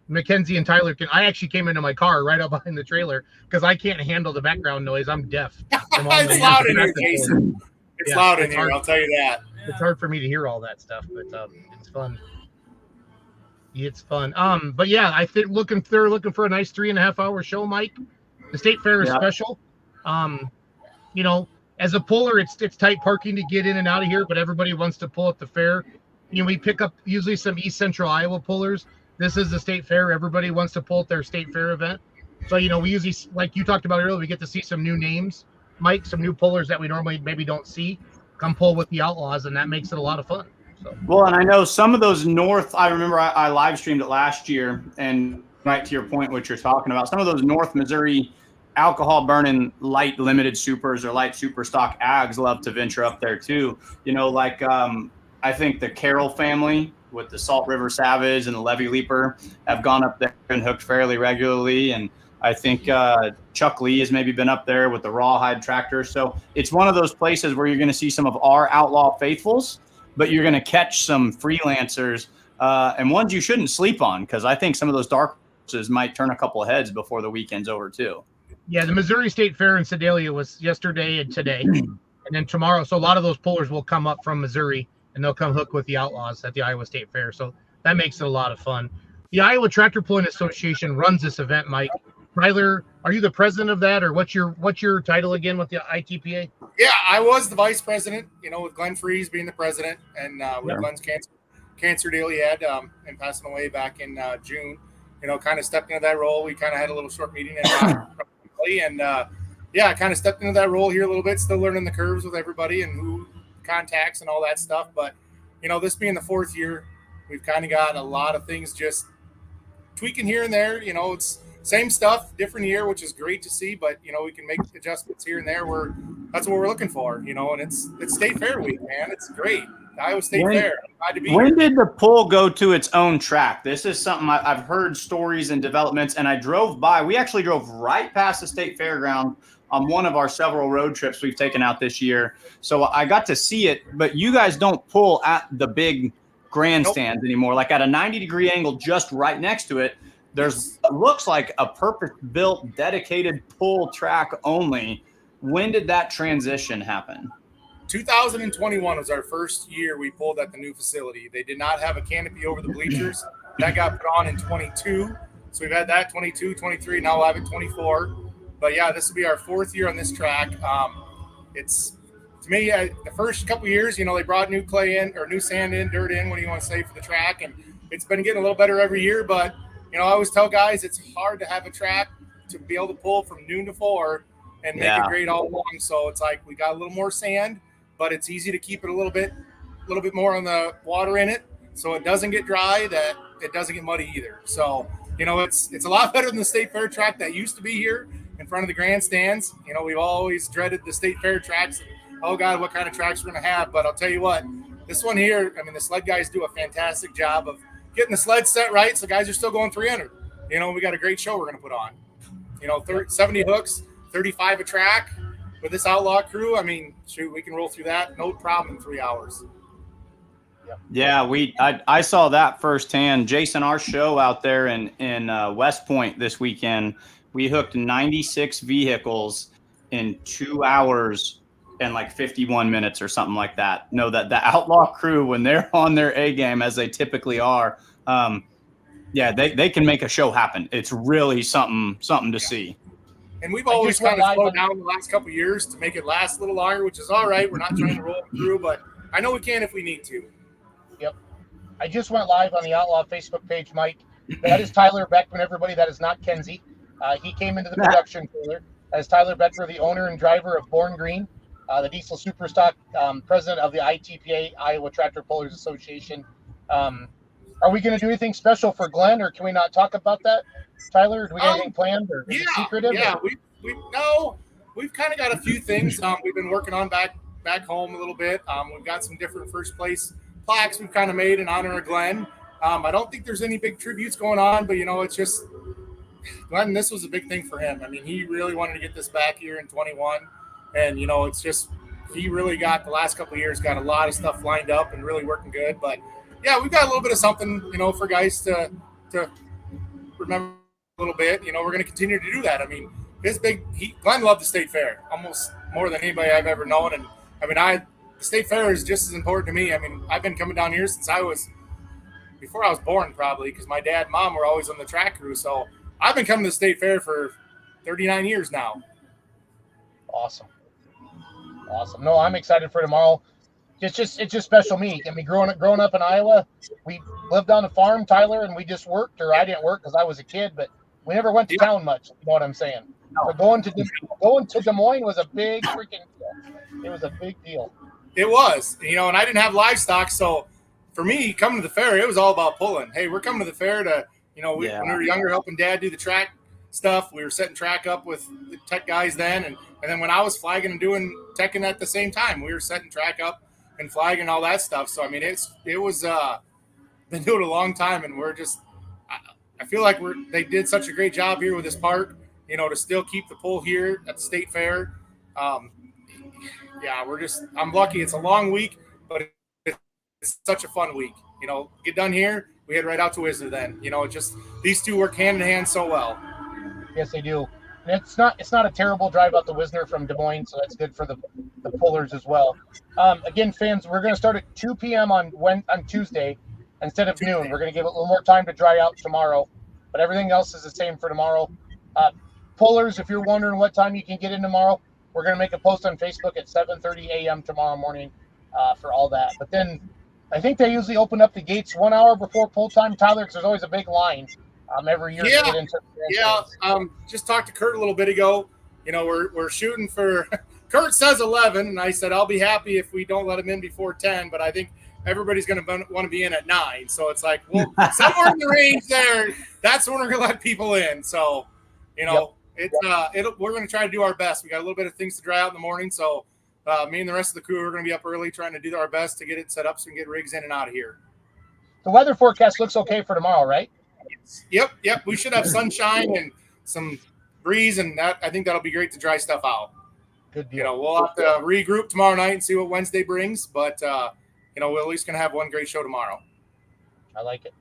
Mackenzie and Tyler can. I actually came into my car right up behind the trailer because I can't handle the background noise. I'm deaf. It's loud in here, Jason. It's loud in here. I'll tell you that. It's hard for me to hear all that stuff, but it's fun. It's fun. But yeah, I think they're looking for a nice 3.5 hour show, Mike. The state fair is special. As a puller, it's tight parking to get in and out of here, but everybody wants to pull at the fair. We pick up usually some East Central Iowa pullers. This is the state fair. Everybody wants to pull at their state fair event. So, we usually, like you talked about earlier, we get to see some new names, Mike, some new pullers that we normally maybe don't see come pull with the Outlaws, and that makes it a lot of fun. So. Well, and I know some of those North, I remember I live streamed it last year, and right to your point, what you're talking about, some of those North Missouri alcohol burning light limited supers or light super stock ags love to venture up there too. I think the Carroll family with the Salt River Savage and the Levy Leaper have gone up there and hooked fairly regularly. And I think Chuck Lee has maybe been up there with the Rawhide tractor. So it's one of those places where you're going to see some of our outlaw faithfuls, but you're going to catch some freelancers and ones you shouldn't sleep on, because I think some of those dark horses might turn a couple of heads before the weekend's over too. Yeah, the Missouri State Fair in Sedalia was yesterday and today, and then tomorrow. So a lot of those pullers will come up from Missouri, and they'll come hook with the Outlaws at the Iowa State Fair. So that makes it a lot of fun. The Iowa Tractor Pulling Association runs this event, Mike. Tyler, are you the president of that, or what's your title again with the ITPA? Yeah, I was the vice president, with Glenn Freeze being the president, and with Glenn's cancer deal he had and passing away back in June. Kind of stepped into that role. We kind of had a little short meeting and I kind of stepped into that role here a little bit, still learning the curves with everybody and who contacts and all that stuff. But, this being the 4th year, we've kind of got a lot of things just tweaking here and there. It's same stuff, different year, which is great to see. But, we can make adjustments here and there that's what we're looking for, and it's State Fair week, man. It's great. Iowa State Fair. I'm glad to be when here. Did the pull go to its own track? This is something I've heard stories and developments, and I drove by. We actually drove right past the state fairground on one of our several road trips we've taken out this year. So I got to see it, but you guys don't pull at the big grandstands anymore. Like at a 90-degree angle just right next to it, looks like a purpose-built, dedicated pull track only. When did that transition happen? 2021 was our first year we pulled at the new facility. They did not have a canopy over the bleachers. That got put on in 22. So we've had that 22, 23. Now we'll have it 24. But yeah, this will be our 4th year on this track. It's, to me, the first couple years, they brought new clay in or new sand in, dirt in, what do you want to say, for the track. And it's been getting a little better every year. But, I always tell guys it's hard to have a track to be able to pull from noon to 4 and make it great all along. So it's like we got a little more sand, but it's easy to keep it a little bit more on the water in it, so it doesn't get dry, that it doesn't get muddy either. So, it's a lot better than the State Fair track that used to be here in front of the grandstands. We've always dreaded the State Fair tracks. Oh God, what kind of tracks we're going to have. But I'll tell you what, this one here, the sled guys do a fantastic job of getting the sled set right. So guys are still going 300. We got a great show we're going to put on. 70 hooks, 35 a track. With this outlaw crew, we can roll through that no problem in 3 hours. Yeah, I saw that firsthand. Jason, our show out there in West Point this weekend, we hooked 96 vehicles in 2 hours and like 51 minutes or something like that. Know that the Outlaw crew, when they're on their A game, as they typically are, they can make a show happen. It's really something to see. And we've always kind of slowed down the last couple of years to make it last a little longer, which is all right. We're not trying to roll through, but I know we can if we need to. Yep. I just went live on the Outlaw Facebook page, Mike. That is Tyler Beckman, everybody. That is not Kenzie. He came into the production trailer. That is Tyler Beckman, the owner and driver of Born Green, the Diesel Superstock, president of the ITPA, Iowa Tractor Pullers Association. Are we going to do anything special for Glenn, or can we not talk about that, Tyler? Do we have anything planned, or is it secretive? Yeah, we've kind of got a few things we've been working on back home a little bit. We've got some different first place plaques we've kind of made in honor of Glenn. I don't think there's any big tributes going on, but it's just Glenn. This was a big thing for him. I mean, he really wanted to get this back here in 21, and it's just he really got the last couple of years got a lot of stuff lined up and really working good. But yeah, we've got a little bit of something for guys to remember a little bit. We're going to continue to do that. I mean, Glenn loved the state fair almost more than anybody I've ever known, and I mean, the state fair is just as important to me. I mean, I've been coming down here since before I was born, probably, because my dad and mom were always on the track crew. So I've been coming to the state fair for 39 years now. Awesome. No, I'm excited for tomorrow. It's just special me. I mean, growing up in Iowa, we lived on a farm, Tyler, and we just worked, or I didn't work because I was a kid, but we never went to town much. You know what I'm saying? No. But going to Des Moines was a big freaking deal. It was a big deal. It was, and I didn't have livestock, so for me, coming to the fair, it was all about pulling. Hey, we're coming to the fair to, when we were younger, helping Dad do the track stuff. We were setting track up with the tech guys then, and then when I was flagging and doing teching at the same time, we were setting track up and flagging and all that stuff. So I mean, it was been doing it a long time, and we're just I feel like they did such a great job here with this park, to still keep the pull here at the state fair. I'm lucky. It's a long week, but it's such a fun week. Get done here, we head right out to Wisner then. Just these two work hand in hand so well. Yes, they do. And it's not a terrible drive out to Wisner from Des Moines, so that's good for the pullers as well. Again, fans, we're going to start at 2 p.m. on Tuesday instead of noon. We're going to give it a little more time to dry out tomorrow, but everything else is the same for tomorrow. Pullers, if you're wondering what time you can get in tomorrow, we're going to make a post on Facebook at 7:30 a.m. tomorrow morning for all that. But then I think they usually open up the gates 1 hour before pull time, Tyler, because there's always a big line every year. Just talked to Kurt a little bit ago. We're shooting for – Kurt says 11, and I said I'll be happy if we don't let him in before 10, but I think everybody's going to want to be in at 9. So it's like, well, somewhere in the range there, that's when we're going to let people in. So, we're going to try to do our best. We got a little bit of things to dry out in the morning, so me and the rest of the crew are going to be up early trying to do our best to get it set up so we can get rigs in and out of here. The weather forecast looks okay for tomorrow, right? Yep. We should have sunshine and some breeze, and I think that'll be great to dry stuff out. Good deal. We'll have to regroup tomorrow night and see what Wednesday brings, but we're at least going to have one great show tomorrow. I like it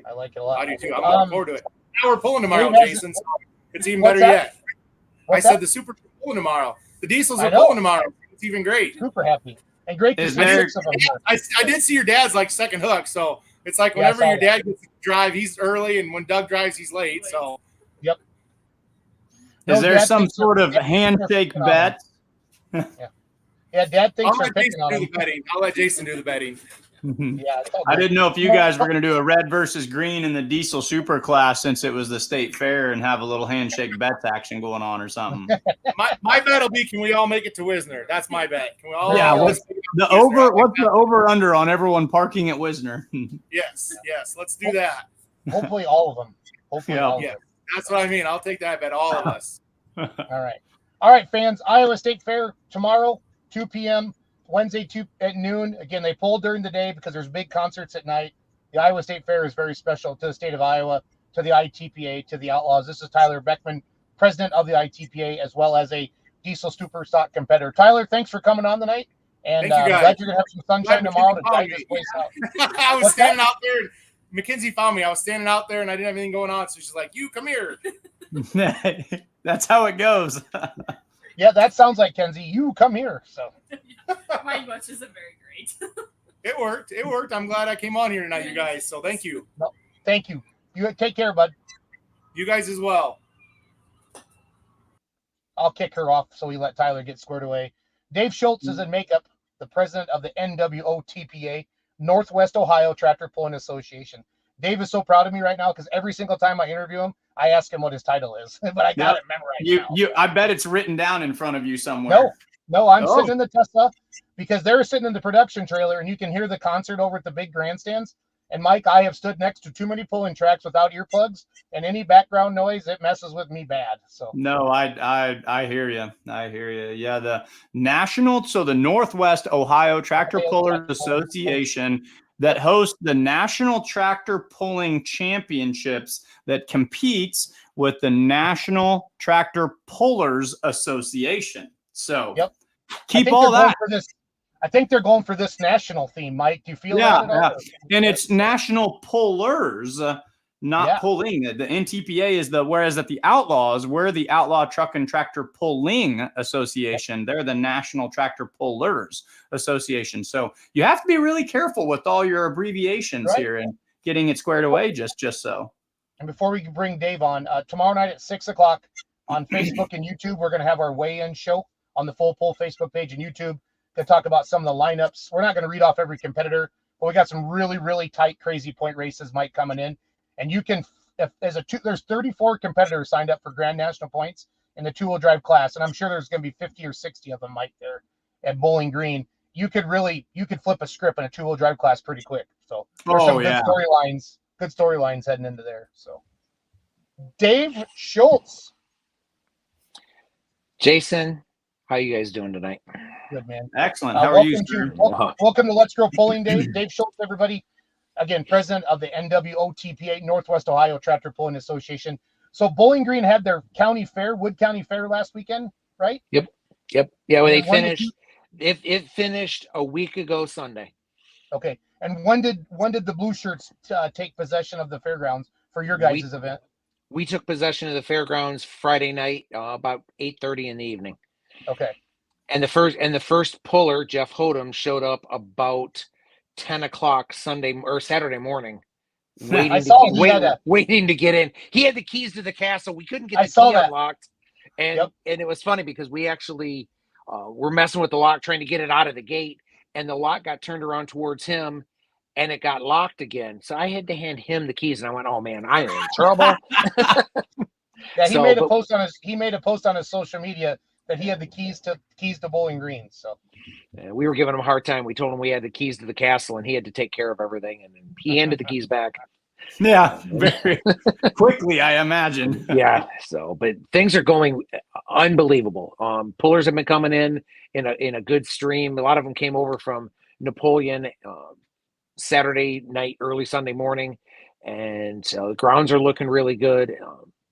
a lot. I do too. I'm looking forward to it. Now we're pulling tomorrow, Jason, so it's even better yet. I said the Super pulling tomorrow. The Diesels are pulling tomorrow. It's even great. Super happy. And great to see six of them here. I did see your dad's second hook, so it's like whenever your dad gets to drive, he's early, and when Doug drives, he's late. So yep. Is there some sort of handshake bet? Yeah, Dad thinks they're picking on him. I'll let Jason do the betting. Yeah, I didn't know if you guys were going to do a red versus green in the diesel super class since it was the state fair and have a little handshake bets action going on or something. my bet will be, can we all make it to Wisner? That's my bet. Can we all? Yeah. What's the over under on everyone parking at Wisner? Yes. Let's do that. Hopefully all of them. Yeah. That's what I mean. I'll take that bet. All of us. All right, fans. Iowa State Fair tomorrow, 2 p.m. Wednesday, 2 at noon. Again, they pull during the day because there's big concerts at night. The Iowa State Fair is very special to the state of Iowa, to the ITPA, to the Outlaws. This is Tyler Beckman, president of the ITPA, as well as a diesel superstock competitor. Tyler, thanks for coming on tonight. And I'm glad you're going to have some sunshine tomorrow to dry this place out. I was standing out there. Mackenzie found me. I was standing out there, and I didn't have anything going on. So she's like, you, come here. That's how it goes. Yeah, that sounds like Kenzie. You come here. So My English isn't very great. It worked. It worked. I'm glad I came on here tonight, you guys. So thank you. no, thank you. You take care, bud. You guys as well. I'll kick her off so we let Tyler get squared away. Dave Schultz is in makeup, the president of the NWOTPA, Northwest Ohio Tractor Pulling Association. Dave is so proud of me right now because every single time I interview him, I ask him what his title is, but I got it memorized now. I bet it's written down in front of you somewhere. No, I'm sitting in the Tesla because they're sitting in the production trailer and you can hear the concert over at the big grandstands. And Mike, I have stood next to too many pulling tracks without earplugs, and any background noise, it messes with me bad. So no, I hear you. I hear you. Yeah, the Northwest Ohio Tractor Pullers Association that hosts the National Tractor Pulling Championships that competes with the National Tractor Pullers Association. So keep all that. I think they're going for this national theme, Mike. Do you feel that at all? And it's National Pullers, not pulling. The NTPA is whereas at the Outlaws, we're the Outlaw Truck and Tractor Pulling Association. They're the National Tractor Pullers Association. So you have to be really careful with all your abbreviations here and getting it squared away just so. And before we bring Dave on, tomorrow night at 6:00 on Facebook and YouTube, we're going to have our weigh-in show on the Full Pull Facebook page and YouTube. To talk about some of the lineups. We're not going to read off every competitor, but we got some really, really tight, crazy point races, Mike, coming in. And you can, there's 34 competitors signed up for Grand National Points in the two-wheel drive class, and I'm sure there's going to be 50 or 60 of them, Mike, there at Bowling Green. You could flip a script in a two-wheel drive class pretty quick. So there's some good storylines heading into there. So Dave Schultz. Jason, how you guys doing tonight? Good, man. Excellent. How are you, sir? Welcome to Let's Grow Pulling, Dave. Dave Schultz, everybody. Again, president of the NWOTPA, Northwest Ohio Tractor Pulling Association. So Bowling Green had their county fair, Wood County Fair last weekend, right? Yep. Yeah, well, they finished. It finished a week ago Sunday. Okay. And when did the Blue Shirts take possession of the fairgrounds for your guys' event? We took possession of the fairgrounds Friday night, about 8:30 in the evening. Okay. And the first puller, Jeff Hodem, showed up about 10 o'clock Saturday morning, waiting to get in. He had the keys to the castle. We couldn't get the key unlocked. And it was funny because we actually were messing with the lock, trying to get it out of the gate, and the lock got turned around towards him and it got locked again. So I had to hand him the keys, and I went, "Oh man, I am in trouble." He made a post on his social media that he had the keys to Bowling Green. So we were giving him a hard time. We told him we had the keys to the castle, and he had to take care of everything. And he handed the keys back. Yeah, very quickly, I imagine. Yeah. So, but things are going unbelievable. Pullers have been coming in a good stream. A lot of them came over from Napoleon Saturday night, early Sunday morning, and the grounds are looking really good.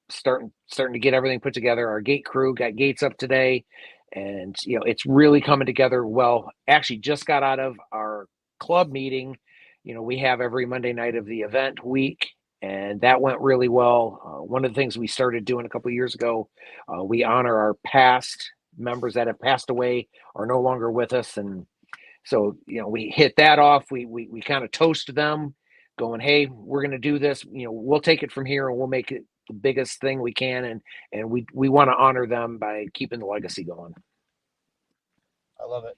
Starting to get everything put together. Our gate crew got gates up today, and it's really coming together well. Actually, just got out of our club meeting. We have every Monday night of the event week, and that went really well. One of the things we started doing a couple of years ago, we honor our past members that have passed away or no longer with us, and so we hit that off. We kind of toast them, going, "Hey, we're going to do this. We'll take it from here, and we'll make it the biggest thing we can, and we want to honor them by keeping the legacy going." I love it.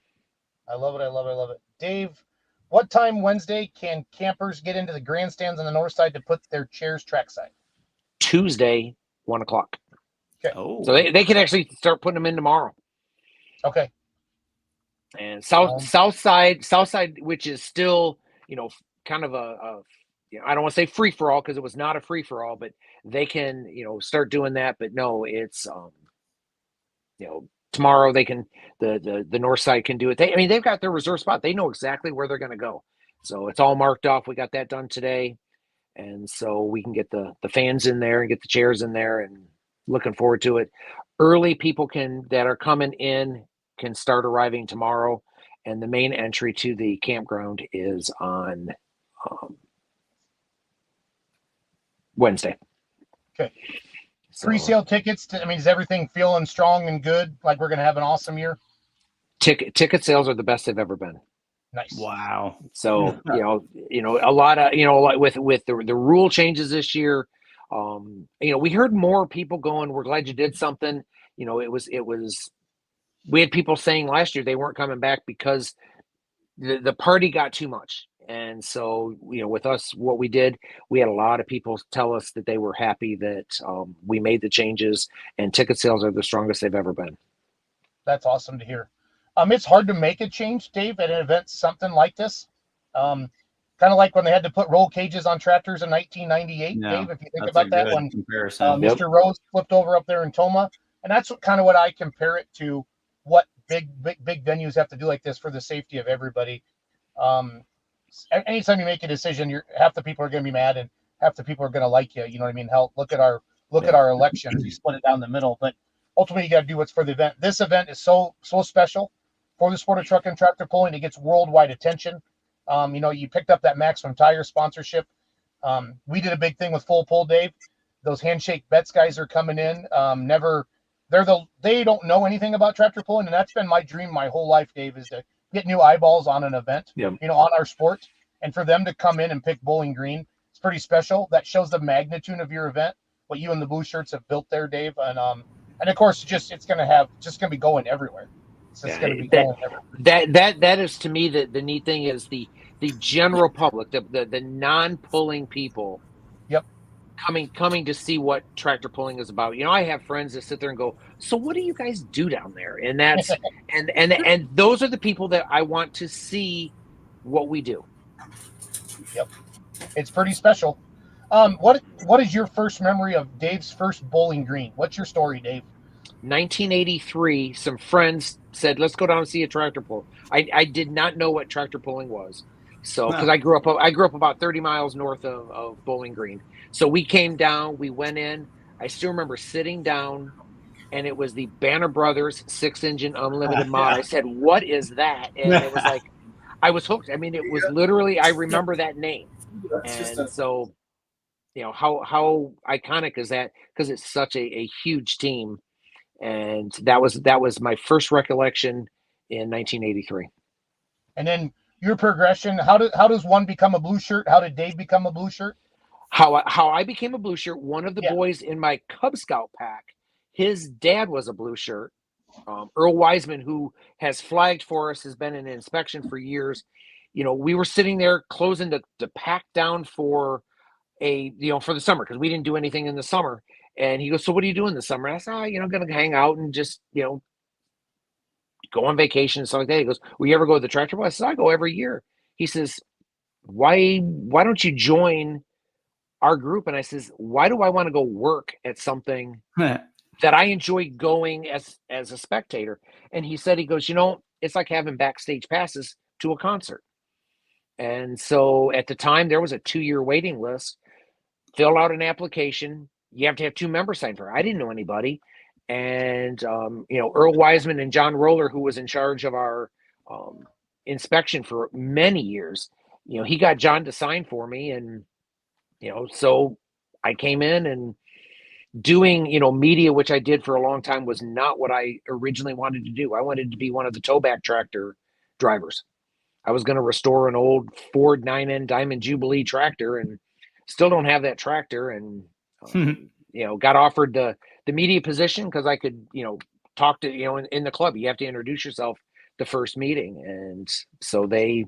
I love it. Dave, what time Wednesday can campers get into the grandstands on the north side to put their chairs trackside? Tuesday, 1 o'clock. Okay. Oh. So they can actually start putting them in tomorrow. Okay. And south side, which is still, kind of I don't want to say free for all because it was not a free for all, but they can, start doing that. But no, it's, tomorrow they can, the north side can do it. They've got their reserve spot. They know exactly where they're going to go. So it's all marked off. We got that done today. And so we can get the fans in there and get the chairs in there, and looking forward to it. Early people that are coming in can start arriving tomorrow. And the main entry to the campground is on Wednesday. Okay. So, Pre-sale tickets. Is everything feeling strong and good? Like we're gonna have an awesome year. ticket sales are the best they've ever been. Nice. Wow. So a lot of like with the rule changes this year. We heard more people going, "We're glad you did something." It was. We had people saying last year they weren't coming back because the party got too much. And so, with us, what we did, we had a lot of people tell us that they were happy that we made the changes, and ticket sales are the strongest they've ever been. That's awesome to hear. It's hard to make a change, Dave, at an event something like this. Kind of like when they had to put roll cages on tractors in 1998, No, Dave, if you think that's about a that, good when comparison. Mr. Rose flipped over up there in Toma. And that's kind of what I compare it to, what big venues have to do like this for the safety of everybody. Anytime you make a decision, half the people are going to be mad and half the people are going to like you. You know what I mean? Hell, look at our elections. You split it down the middle, but ultimately you got to do what's for the event. This event is so special for the sport of truck and tractor pulling. It gets worldwide attention. You picked up that Maximum Tire sponsorship. We did a big thing with Full Pull, Dave. Those handshake bets guys are coming in. They don't know anything about tractor pulling, and that's been my dream my whole life, Dave, is to get new eyeballs on an event, on our sport, and for them to come in and pick Bowling Green. It's pretty special. That shows the magnitude of your event, what you and the Blue Shirts have built there, Dave, and of course, it's going to be going everywhere. It's just going to be going everywhere. That is, to me, the neat thing is the general public, the non-pulling people. Yep. Coming to see what tractor pulling is about. I have friends that sit there and go, "So what do you guys do down there?" And that's and those are the people that I want to see what we do. Yep, it's pretty special. What is your first memory of Dave's first Bowling Green? What's your story, Dave? 1983. Some friends said, "Let's go down and see a tractor pull." I did not know what tractor pulling was, so because I grew up about 30 miles north of Bowling Green. So we came down, we went in. I still remember sitting down, and it was the Banner Brothers 6-engine unlimited mod. I said, "What is that?" And it was like, I was hooked. It was literally, I remember that name. And so, how iconic is that? Because it's such a huge team. And that was my first recollection in 1983. And then your progression, how does one become a Blue Shirt? How did Dave become a Blue Shirt? How I became a Blue Shirt, one of the boys in my Cub Scout pack, his dad was a Blue Shirt. Earl Wiseman, who has flagged for us, has been in inspection for years. We were sitting there closing the pack down for for the summer, because we didn't do anything in the summer. And he goes, "So what are you doing this summer?" And I said, "I'm going to hang out and just, go on vacation and stuff like that." He goes, "Will you ever go to the tractor pull?" I said, "I go every year." He says, why don't you join our group? And I says, "Why do I want to go work at something that I enjoy going as a spectator?" And he goes, "It's like having backstage passes to a concert." And so at the time, there was a 2-year waiting list. Fill out an application. You have to have 2 members sign for it. I didn't know anybody. And, Earl Wiseman and John Roller, who was in charge of our inspection for many years, he got John to sign for me. And, so I came in, and doing, media, which I did for a long time, was not what I originally wanted to do. I wanted to be one of the towback tractor drivers. I was going to restore an old Ford 9N Diamond Jubilee tractor, and still don't have that tractor. And, got offered the media position because I could, talk to, in the club, you have to introduce yourself the first meeting. And so they,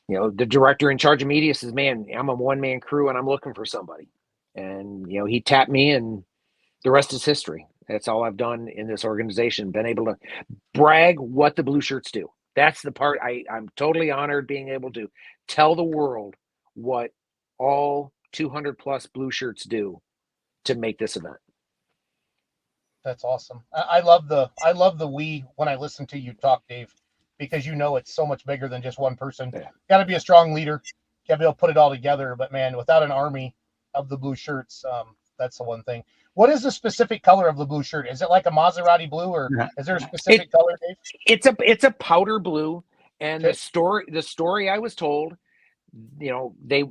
the director in charge of media says, "Man, I'm a one-man crew and I'm looking for somebody." And, he tapped me, and the rest is history. That's all I've done in this organization, been able to brag what the Blue Shirts do. That's the part I'm totally honored being able to tell the world what all 200 plus Blue Shirts do to make this event. That's awesome. I love the we when I listen to you talk, Dave, because it's so much bigger than just one person. Yeah. Got to be a strong leader. Got to be able to put it all together. But man, without an army of the Blue Shirts, that's the one thing. What is the specific color of the Blue Shirt? Is it like a Maserati blue, or is there a specific color, Dave? It's a powder blue. And the story I was told, they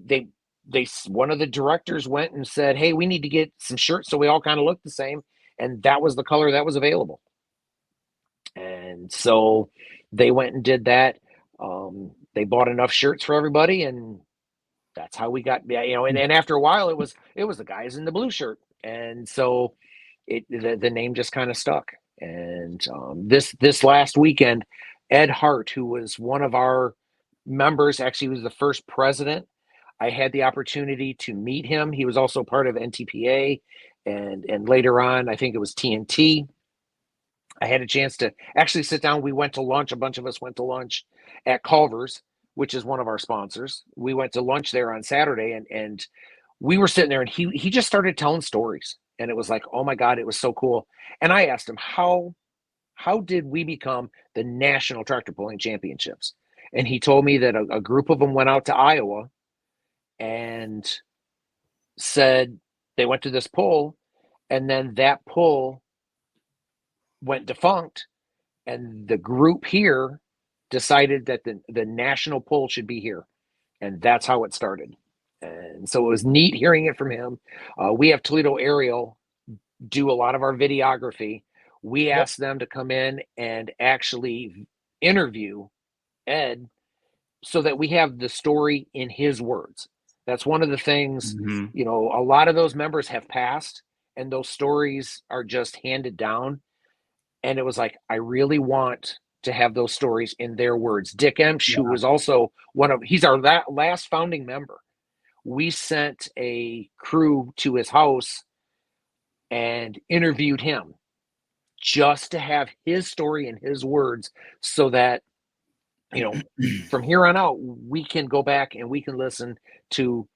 one of the directors went and said, "Hey, we need to get some shirts so we all kind of look the same," and that was the color that was available. And so they went and did that. They bought enough shirts for everybody, and that's how we got. Yeah, and after a while, it was the guys in the blue shirt, and so the name just kind of stuck. And this last weekend, Ed Hart, who was one of our members, actually was the first president. I had the opportunity to meet him. He was also part of NTPA, and later on, I think it was TNT. I had a chance to actually sit down. We went to lunch. A bunch of us went to lunch at Culver's, which is one of our sponsors. We went to lunch there on Saturday, and we were sitting there, and he just started telling stories, and it was like, oh my God, it was so cool. And I asked him, how did we become the national tractor pulling championships? And he told me that a group of them went out to Iowa and said they went to this pull, and then that pull went defunct, and the group here decided that the national pull should be here, and that's how it started. And so it was neat hearing it from him. We have Toledo Aerial do a lot of our videography. We asked them to come in and actually interview Ed so that we have the story in his words. That's one of the things, a lot of those members have passed, and those stories are just handed down. And it was like, I really want to have those stories in their words. Dick Emsch, who was also he's our last founding member. We sent a crew to his house and interviewed him just to have his story in his words, so that, from here on out, we can go back and we can listen to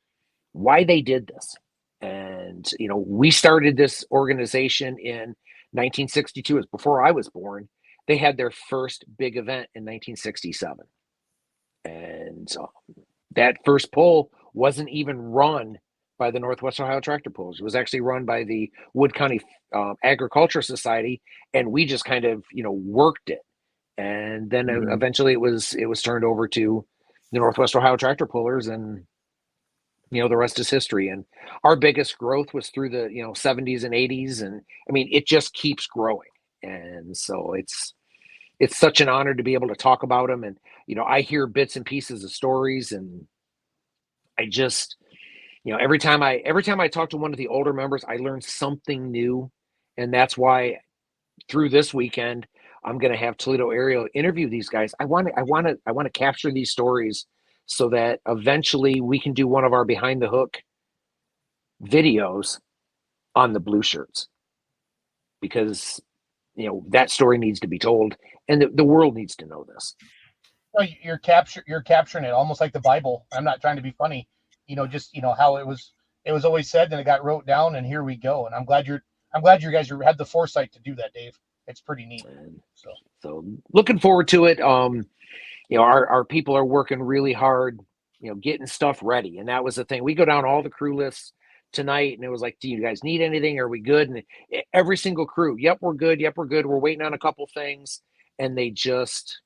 why they did this. And, we started this organization in 1962, is before I was born. They had their first big event in 1967. And that first pull wasn't even run by the Northwest Ohio Tractor Pullers. It was actually run by the Wood County Agriculture Society, and we just kind of, worked it. And then eventually it was turned over to the Northwest Ohio Tractor Pullers, and the rest is history. And our biggest growth was through the 70s and 80s, and I mean, it just keeps growing. And so it's such an honor to be able to talk about them. And I hear bits and pieces of stories, and I just every time I talk to one of the older members, I learn something new. And that's why through this weekend, I'm going to have Toledo Aerial interview these guys. I want to capture these stories so that eventually we can do one of our behind the hook videos on the blue shirts, because that story needs to be told, and the world needs to know this. Well, you're capturing it almost like the Bible. I'm not trying to be funny. Just how it was always said, and it got wrote down, and here we go. And I'm glad you guys had the foresight to do that, Dave. It's pretty neat. So looking forward to it. Our people are working really hard, getting stuff ready. And that was the thing. We go down all the crew lists tonight, and it was like, do you guys need anything? Are we good? And every single crew, yep, we're good. Yep, we're good. We're waiting on a couple things. And they just,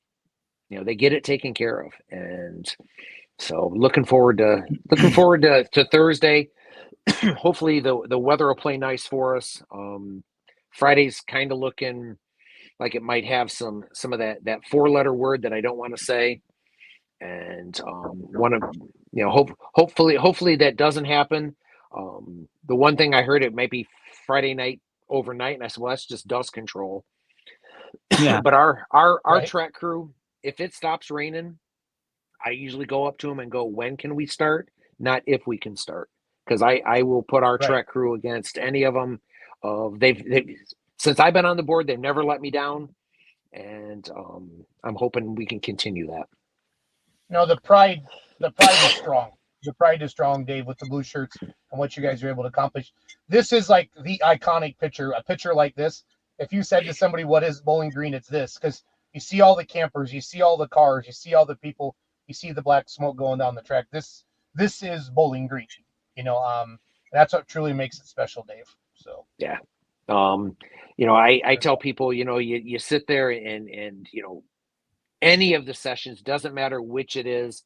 they get it taken care of. And so looking forward to Thursday. Hopefully the weather will play nice for us. Friday's kind of looking like it might have some of that 4-letter word that I don't want to say. And hopefully that doesn't happen. The one thing I heard, it might be Friday night overnight, and I said, well, that's just dust control. Yeah. But our right. Track crew, if it stops raining, I usually go up to them and go, when can we start? Not if we can start. Because I will put our track crew against any of them. They've since I've been on the board, they've never let me down, and I'm hoping we can continue that. The pride is strong. The pride is strong, Dave, with the blue shirts and what you guys are able to accomplish. This is like the iconic picture. A picture like this, if you said to somebody, "What is Bowling Green?" It's this, because you see all the campers, you see all the cars, you see all the people, you see the black smoke going down the track. This is Bowling Green. That's what truly makes it special, Dave. So yeah. I tell people, you sit there and any of the sessions, doesn't matter which it is.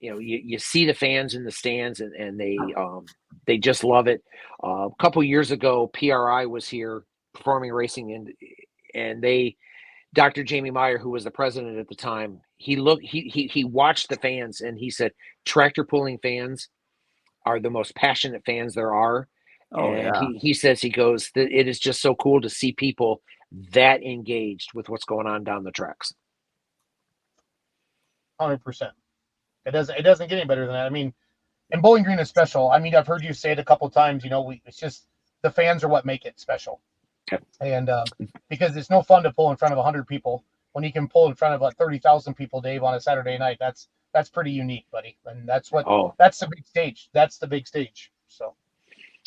You see the fans in the stands, and they just love it. A couple years ago, PRI was here performing racing, and Dr. Jamie Meyer, who was the president at the time, he watched the fans, and he said tractor pulling fans are the most passionate fans there are. Oh, And yeah. he says, he goes, it is just so cool to see people that engaged with what's going on down the tracks. 100%. It doesn't get any better than that. I mean, and Bowling Green is special. I mean, I've heard you say it a couple times. It's just the fans are what make it special. Okay. And because it's no fun to pull in front of 100 people when you can pull in front of about 30,000 people, Dave, on a Saturday night. That's pretty unique, buddy. And that's the big stage. That's the big stage. So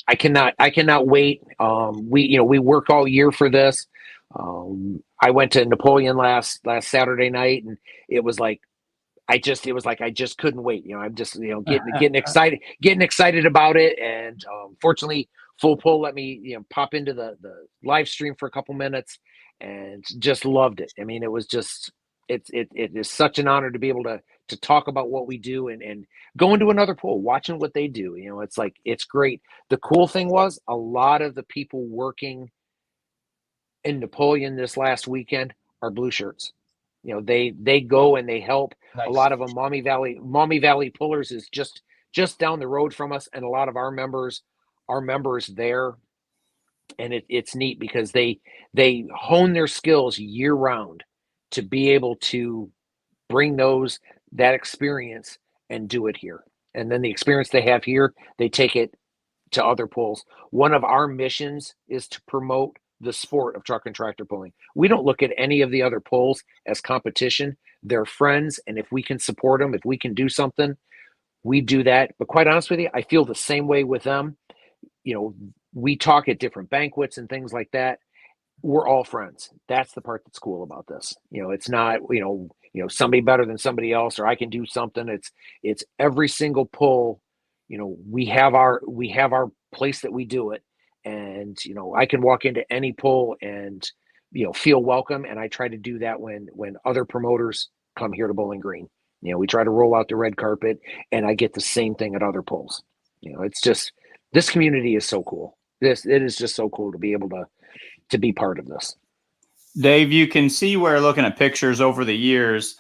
I cannot wait. We work all year for this. I went to Napoleon last Saturday night, and it was like I just couldn't wait. I'm just getting excited about it. And fortunately, Full Pull let me pop into the live stream for a couple minutes, and just loved it. I mean, it was just it is such an honor to be able to talk about what we do and go into another pool, watching what they do. It's great. The cool thing was a lot of the people working in Napoleon this last weekend are blue shirts. They go and they help. Nice. A lot of them, Maumee Valley Pullers is just down the road from us, and a lot of our members there. And it's neat because they hone their skills year round to be able to bring that experience and do it here. And then the experience they have here, they take it to other pools. One of our missions is to promote the sport of truck and tractor pulling. We don't look at any of the other pulls as competition. They're friends. And if we can support them, if we can do something, we do that. But quite honest with you, I feel the same way with them. We talk at different banquets and things like that. We're all friends. That's the part that's cool about this. It's not, somebody better than somebody else, or I can do something. It's every single pull. We have our place that we do it. And, I can walk into any pull and, feel welcome. And I try to do that when other promoters come here to Bowling Green. We try to roll out the red carpet, and I get the same thing at other pulls. It's just, this community is so cool. It is just so cool to be able to be part of this. Dave, you can see where looking at pictures over the years,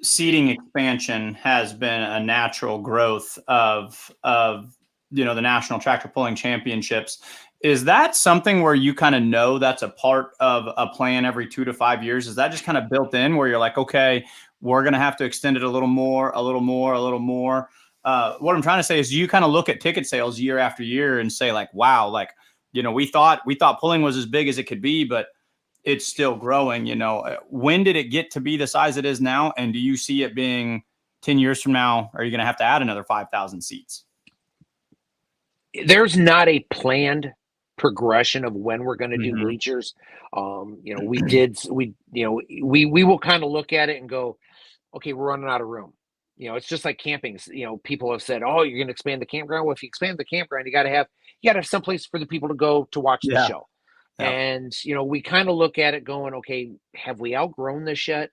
seating expansion has been a natural growth of the National Tractor Pulling Championships. Is that something where you kind of know that's a part of a plan every 2 to 5 years? Is that just kind of built in where you're like, okay, we're going to have to extend it a little more? What I'm trying to say is, you kind of look at ticket sales year after year and say like, wow, like, we thought pulling was as big as it could be, but it's still growing. When did it get to be the size it is now? And do you see it being 10 years from now? Are you going to have to add another 5,000 seats? There's not a planned progression of when we're going to do bleachers. We will kind of look at it and go, okay, we're running out of room. It's just like camping. People have said, oh, you're going to expand the campground. Well, if you expand the campground, you got to have someplace for the people to go to watch the show. Yeah. And, we kind of look at it going, okay, have we outgrown this yet?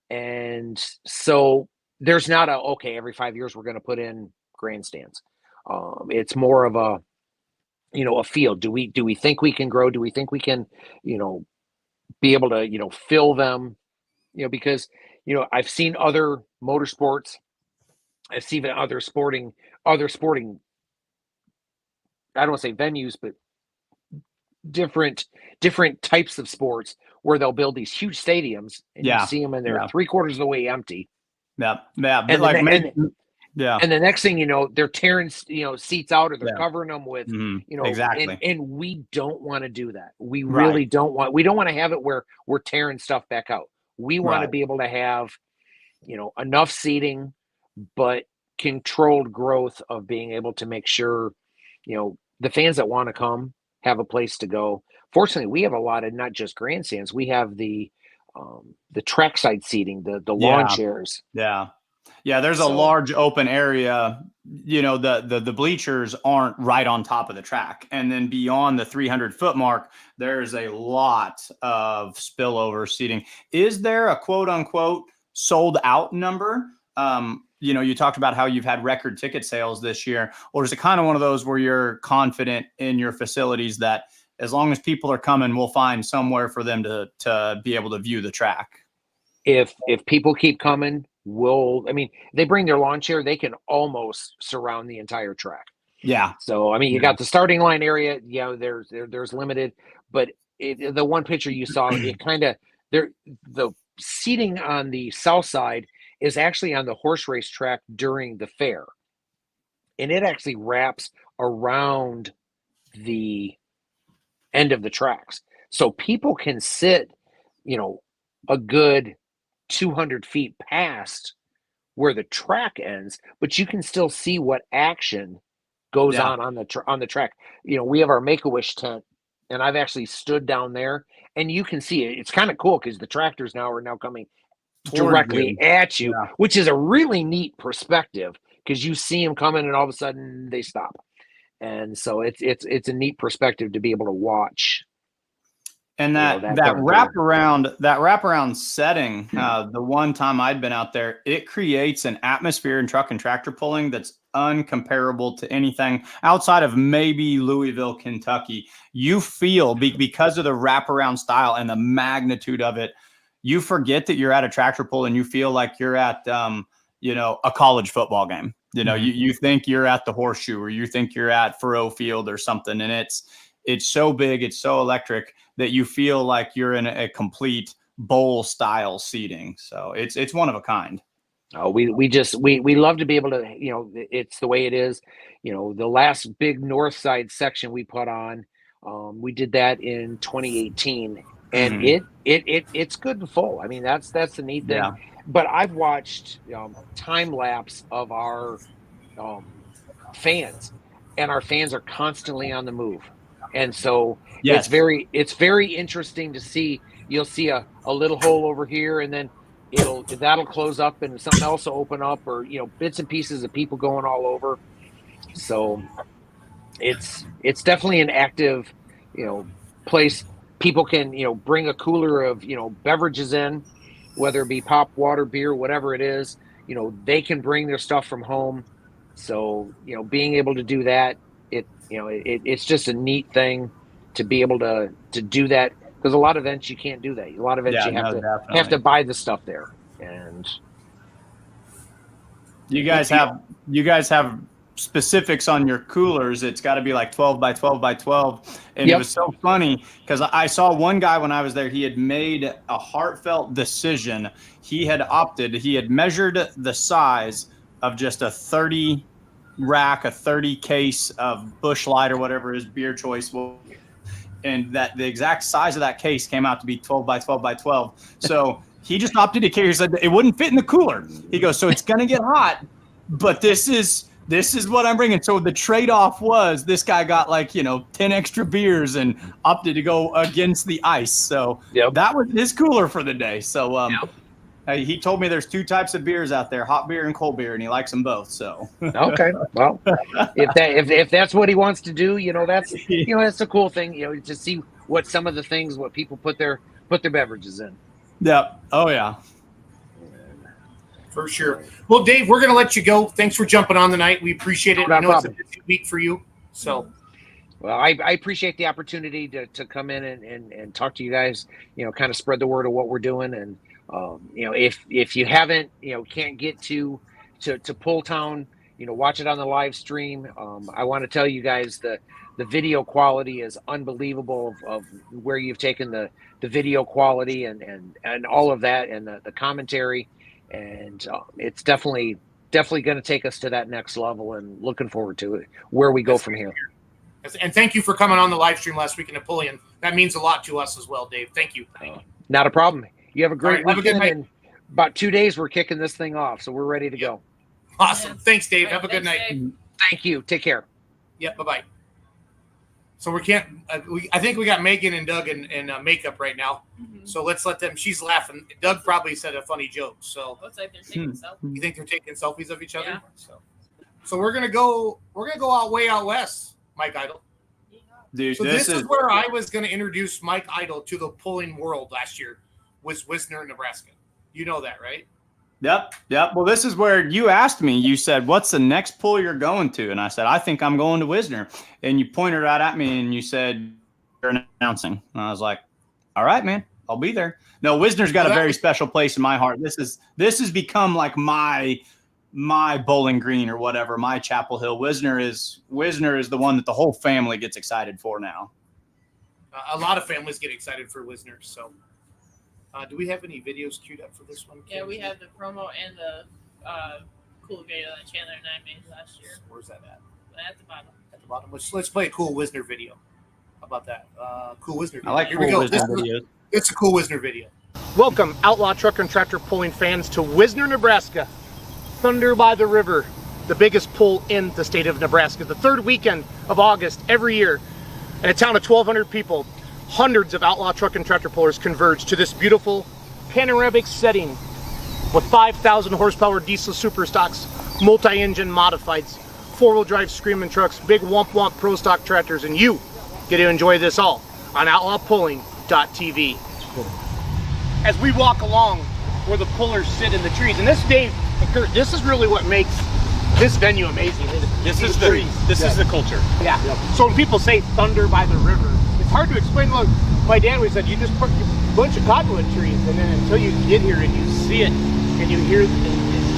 And so there's not every 5 years we're going to put in grandstands. It's more of a field. Do we think we can grow? Do we think we can, be able to, fill them, because, I've seen other motorsports. I've seen other sporting, I don't want to say venues, but different types of sports where they'll build these huge stadiums and you see them and they're 3/4 of the way empty. Yeah. And the next thing they're tearing seats out, or they're covering them with exactly. And we don't want to do that. We really don't want. We don't want to have it where we're tearing stuff back out. We want to be able to have enough seating, but controlled growth of being able to make sure the fans that want to come have a place to go. Fortunately, we have a lot of not just grandstands. We have the trackside seating, the lawn chairs. Yeah, there's a large open area. The bleachers aren't right on top of the track. And then beyond the 300-foot mark, there's a lot of spillover seating. Is there a quote unquote sold out number? you talked about how you've had record ticket sales this year, or is it kind of one of those where you're confident in your facilities that as long as people are coming, we'll find somewhere for them to be able to view the track? If people keep coming, they bring their lawn chair, they can almost surround the entire track. Yeah. So, I mean, you got the starting line area, there's limited, but the one picture you saw, the seating on the south side is actually on the horse race track during the fair. And it actually wraps around the end of the tracks. So people can sit, a good 200 feet past where the track ends, but you can still see what action goes on the track. We have our Make-A-Wish tent, and I've actually stood down there, and you can see it. It's kind of cool because the tractors are now coming directly at you, which is a really neat perspective because you see them coming, and all of a sudden they stop. And so it's a neat perspective to be able to watch. And that wraparound setting, the one time I'd been out there, it creates an atmosphere in truck and tractor pulling that's uncomparable to anything outside of maybe Louisville, Kentucky. You feel because of the wraparound style and the magnitude of it, you forget that you're at a tractor pull and you feel like you're at a college football game. You think you're at the Horseshoe, or you think you're at Faroe Field or something, and it's so big, it's so electric that you feel like you're in a complete bowl style seating. So it's one of a kind. Oh, we love to be able to, it's the way it is. The last big north side section we put on, we did that in 2018, and it's good and full. I mean, that's the neat thing. Yeah. But I've watched time lapse of our fans, and our fans are constantly on the move. And so it's very interesting to see. You'll see a little hole over here, and then that'll close up and something else will open up, or bits and pieces of people going all over. So it's definitely an active place. People can bring a cooler of beverages in, whether it be pop, water, beer, whatever it is. They can bring their stuff from home. So being able to do that, it's just a neat thing to be able to do that, because a lot of events you can't do that. A lot of events have to buy the stuff there. And you guys have specifics on your coolers. It's got to be like 12 by 12 by 12. And it was so funny because I saw one guy when I was there, he had made a heartfelt decision. He had measured the size of just a 30 rack, a 30 case of Busch Light or whatever his beer choice was, and that the exact size of that case came out to be 12 by 12 by 12. So he just opted to carry. He said it wouldn't fit in the cooler. He goes, so it's gonna get hot, but this is what I'm bringing. So the trade-off was this guy got 10 extra beers and opted to go against the ice. So that was his cooler for the day. So he told me there's two types of beers out there, hot beer and cold beer, and he likes them both. So okay, well, if that's what he wants to do, that's that's a cool thing, to see what some of the things what people put their beverages in. Yep. Oh yeah. For sure. Well, Dave, we're going to let you go. Thanks for jumping on tonight. We appreciate it. I know it's a busy week for you. So, well, I appreciate the opportunity to come in and talk to you guys, kind of spread the word of what we're doing. And, if you haven't, can't get to Pull Town, watch it on the live stream. I want to tell you guys the video quality is unbelievable of where you've taken the video quality and all of that, and the commentary. And it's definitely going to take us to that next level, and looking forward to it, where we go from here. And thank you for coming on the live stream last week in Napoleon. That means a lot to us as well, Dave. Thank you. Not a problem. You have a great weekend. Have a good night. In about 2 days, we're kicking this thing off, so we're ready to go. Awesome. Thanks, Dave. Have a good night. Dave. Thank you. Take care. Yep. Bye-bye. So we can't. I think we got Megan and Doug in makeup right now. Mm-hmm. So let's let them. She's laughing. Doug probably said a funny joke. So looks like they're taking selfies. You think they're taking selfies of each other? Yeah. So we're gonna go. We're gonna go way out west, Mike Idle. Dude, so this is where I was gonna introduce Mike Idle to the pulling world last year. Was Wisner, Nebraska. You know that, right? Yep. Well, this is where you asked me. You said, "What's the next pull you're going to?" And I said, "I think I'm going to Wisner." And you pointed right at me and you said, "You're announcing." And I was like, "All right, man, I'll be there." No, Wisner's got a very special place in my heart. This has become like my Bowling Green or whatever, my Chapel Hill. Wisner is the one that the whole family gets excited for now. A lot of families get excited for Wisner. So, do we have any videos queued up for this one? Yeah, we have the promo and the cool video that Chandler and I made last year. Where's that at? At the bottom. At the bottom. Let's play a cool Wisner video. How about that? Cool Wisner video. I like Here cool we go. Wisner videos. It's a cool Wisner video. Welcome, Outlaw Truck and Tractor Pulling fans, to Wisner, Nebraska. Thunder by the River, the biggest pull in the state of Nebraska. The third weekend of August every year. In a town of 1,200 people, hundreds of outlaw truck and tractor pullers converge to this beautiful panoramic setting with 5,000 horsepower diesel super stocks, multi-engine modifieds, four-wheel drive screaming trucks, big womp womp pro stock tractors, and you get to enjoy this all on outlawpulling.tv. As we walk along where the pullers sit in the trees, and this, Dave, Kurt, this is really what makes this venue amazing. This is the culture. Yeah. So when people say thunder by the river, it's hard to explain. Look, my dad always said, you just put a bunch of cottonwood trees, and then until you get here and you see it and you hear it,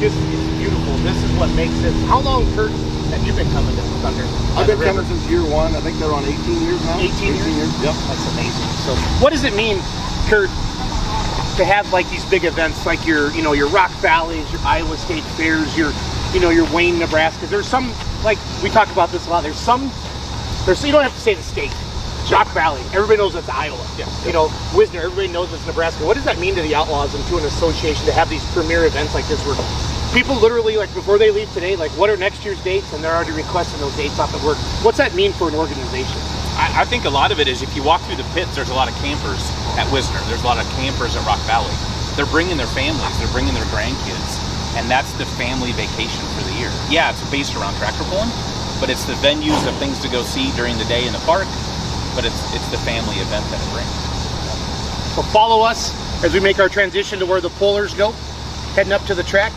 it's beautiful. This is what makes it. How long, Kurt, have you been coming to Thunder? I've been coming since year one. I think they're on 18 years now. 18 years? Yep. That's amazing. So what does it mean, Kurt, to have like these big events like your Rock Valleys, your Iowa State Fairs, your Wayne, Nebraska? There's some, like we talk about this a lot, there's you don't have to say the state. Rock Valley, everybody knows it's Iowa. Yeah. Wisner, everybody knows it's Nebraska. What does that mean to the Outlaws and to an association to have these premier events like this where people literally, like before they leave today, like what are next year's dates, and they're already requesting those dates off at work? What's that mean for an organization? I think a lot of it is if you walk through the pits, there's a lot of campers at Wisner. There's a lot of campers at Rock Valley. They're bringing their families, they're bringing their grandkids, and that's the family vacation for the year. Yeah, it's based around tractor pulling, but it's the venues of things to go see during the day in the park, but it's the family event that it brings. So follow us as we make our transition to where the pullers go, heading up to the track.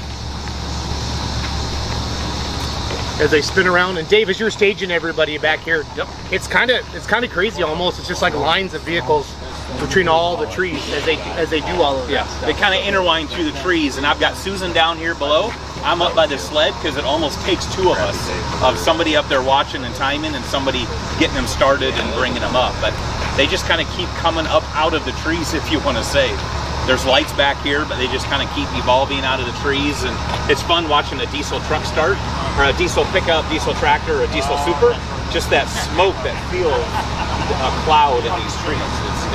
As they spin around, and Dave, as you're staging everybody back here, Yep. it's kind of crazy almost. It's just like lines of vehicles between all the trees as they do all of this. Yeah, they kind of intertwine through the trees, and I've got Susan down here below. I'm up by the sled because it almost takes two of us, of somebody up there watching and timing and somebody getting them started and bringing them up. But they just kind of keep coming up out of the trees, if you want to say. There's lights back here, but they just kind of keep evolving out of the trees, and it's fun watching a diesel truck start, or a diesel pickup, diesel tractor, or a diesel super. Just that smoke that feels a cloud in these trees.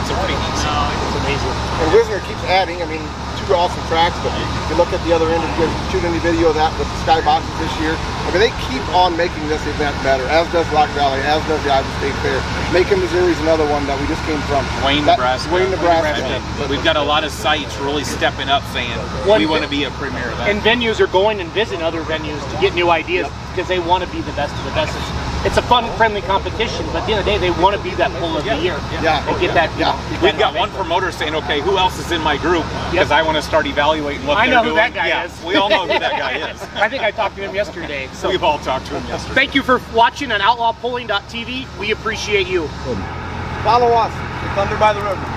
It's amazing. It's amazing. And Wisner keeps adding. I mean, two awesome tracks, but if you look at the other end, if you guys shoot any video of that with the skyboxes this year, I mean, they keep on making this event better, as does Rock Valley, as does the Iowa State Fair. Macon, Missouri is another one that we just came from. Wayne, Nebraska. Wayne, Nebraska. We've got a lot of sites really stepping up saying we want to be a premier event. And venues are going and visiting other venues to get new ideas because they want to be the best of the best. It's a fun, friendly competition, but at the end of the day, they want to be that pull of the year. Yeah. And get that. We've got one promoter saying, "Okay, who else is in my group?" Because I want to start evaluating what I they're know doing. who that guy is. We all know who that guy is. I think I talked to him yesterday. So We've all talked to him yesterday. thank you for watching on outlawpulling.tv. We appreciate you. Follow us to Thunder by the River.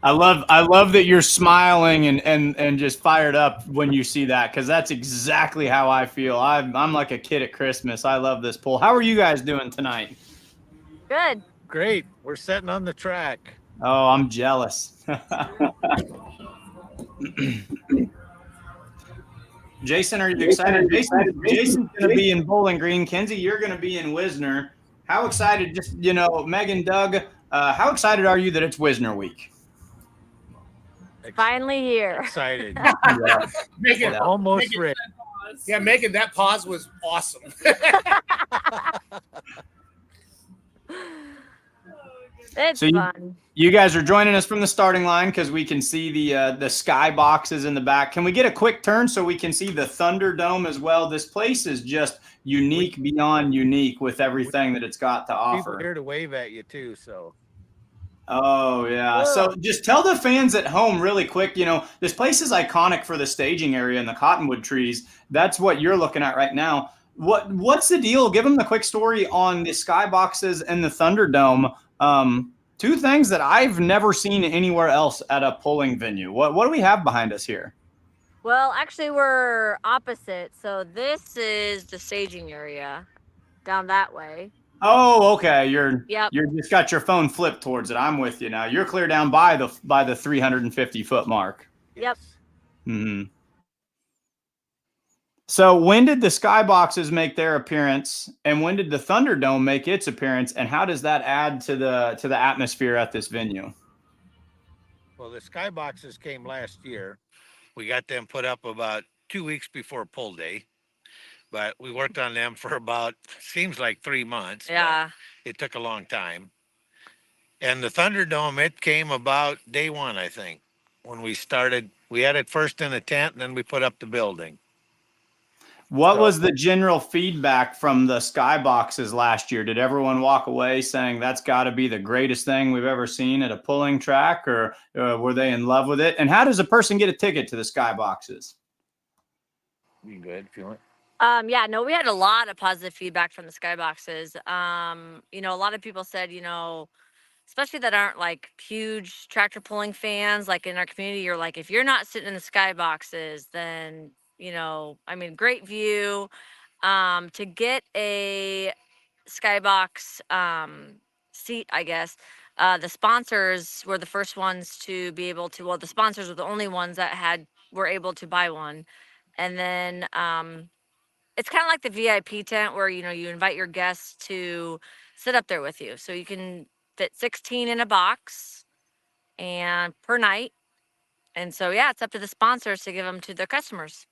I love that you're smiling and just fired up when you see that, because that's exactly how I feel. I'm like a kid at Christmas. I love this pool. How are you guys doing tonight? Good. Great. We're setting on the track. Oh, I'm jealous. Jason, are you excited? Jason's going to be in Bowling Green. Kenzie, you're going to be in Wisner. How excited? Just, Megan, Doug, how excited are you that it's Wisner week? Finally here. Excited. Yeah. Megan, Almost Megan, ready. yeah, Megan, that pause was awesome. It's So fun. you guys are joining us from the starting line because we can see the sky boxes in the back. Can we get a quick turn so we can see the Thunderdome as well? This place is just unique beyond unique with everything that it's got to People offer. here to wave at you too. So Oh, yeah. So just tell the fans at home really quick, this place is iconic for the staging area and the cottonwood trees. That's what you're looking at right now. What's the deal? Give them the quick story on the skyboxes and the Thunderdome. Two things that I've never seen anywhere else at a polling venue. What do we have behind us here? Well, actually, we're opposite. So this is the staging area down that way. Oh, okay. You're Yep. just got your phone flipped towards it. I'm with you now. You're clear down by the 350-foot mark. Yep. Mm-hmm. So when did the skyboxes make their appearance, and when did the Thunderdome make its appearance, and how does that add to the atmosphere at this venue? well, the skyboxes came last year. We got them put up about 2 weeks before poll day, but we worked on them for about seems like 3 months. but Yeah. it took a long time. And the Thunderdome, it came about day one, I think, when we started. We had it first in a tent, and then we put up the building. What was the general feedback from the skyboxes last year? Did everyone walk away saying that's got to be the greatest thing we've ever seen at a pulling track, or were they in love with it? And how does a person get a ticket to the skyboxes? You good if you want? Yeah, no, we had a lot of positive feedback from the skyboxes. A lot of people said, especially that aren't like huge tractor pulling fans, like in our community, you're like, if you're not sitting in the skyboxes, then, great view. To get a skybox seat, I guess, the sponsors were the first ones to be able to, the sponsors were the only ones that were able to buy one. And then, it's kind of like the VIP tent where, you invite your guests to sit up there with you. So you can fit 16 in a box and per night. And so, yeah, it's up to the sponsors to give them to their customers.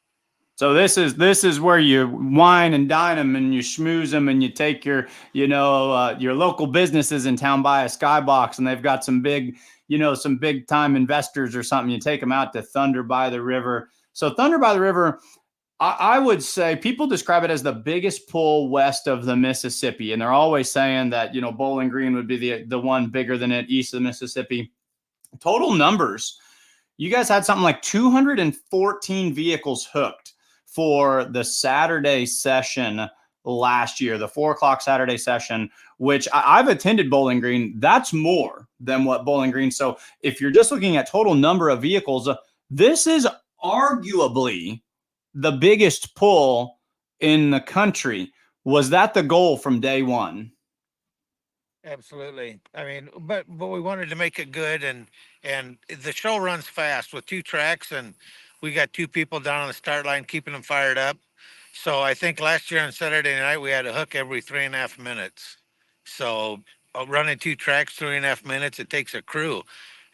So this is where you wine and dine them and you schmooze them and you take your local businesses in town, buy a skybox, and they've got some big time investors or something. You take them out to Thunder by the River. So Thunder by the River, I would say people describe it as the biggest pool west of the Mississippi. And they're always saying that, Bowling Green would be the one bigger than it east of the Mississippi. Total numbers. You guys had something like 214 vehicles hooked for the Saturday session last year, the 4:00 Saturday session, which I've attended Bowling Green. That's more than what Bowling Green. So if you're just looking at total number of vehicles, this is arguably the biggest pull in the country. Was that the goal from day one? Absolutely. I mean, but we wanted to make it good, and the show runs fast with 2 tracks, and we got 2 people down on the start line keeping them fired up. So I think last year on Saturday night we had a hook every 3.5 minutes. So running 2 tracks 3.5 minutes, it takes a crew,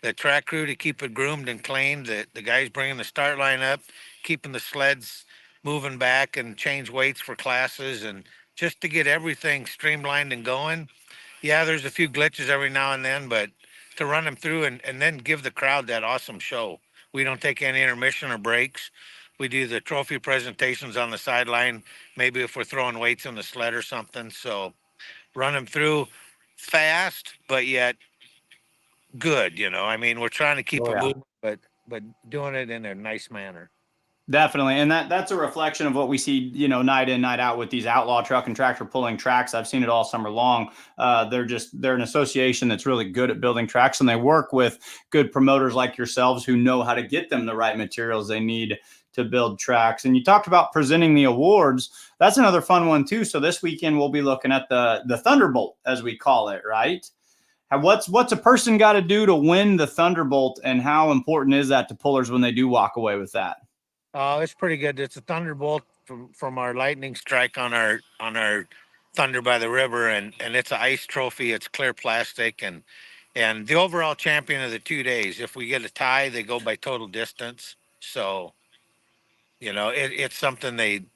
the track crew, to keep it groomed and cleaned. The guys bringing the start line up, keeping the sleds moving back, and change weights for classes, and just to get everything streamlined and going. Yeah, there's a few glitches every now and then, but to run them through and then give the crowd that awesome show. We don't take any intermission or breaks. We do the trophy presentations on the sideline, maybe if we're throwing weights on the sled or something. So run them through fast, but yet good, I mean, we're trying to keep it moving, but doing it in a nice manner. Definitely. And that's a reflection of what we see, night in, night out with these outlaw truck and tractor pulling tracks. I've seen it all summer long. They're an association that's really good at building tracks, and they work with good promoters like yourselves who know how to get them the right materials they need to build tracks. And you talked about presenting the awards. That's another fun one too. So this weekend we'll be looking at the Thunderbolt, as we call it, right? What's a person got to do to win the Thunderbolt, and how important is that to pullers when they do walk away with that? Oh, it's pretty good. It's a Thunderbolt from our lightning strike on our Thunder by the River, and it's an ice trophy. It's clear plastic, and the overall champion of the 2 days. If we get a tie, they go by total distance. So, it's something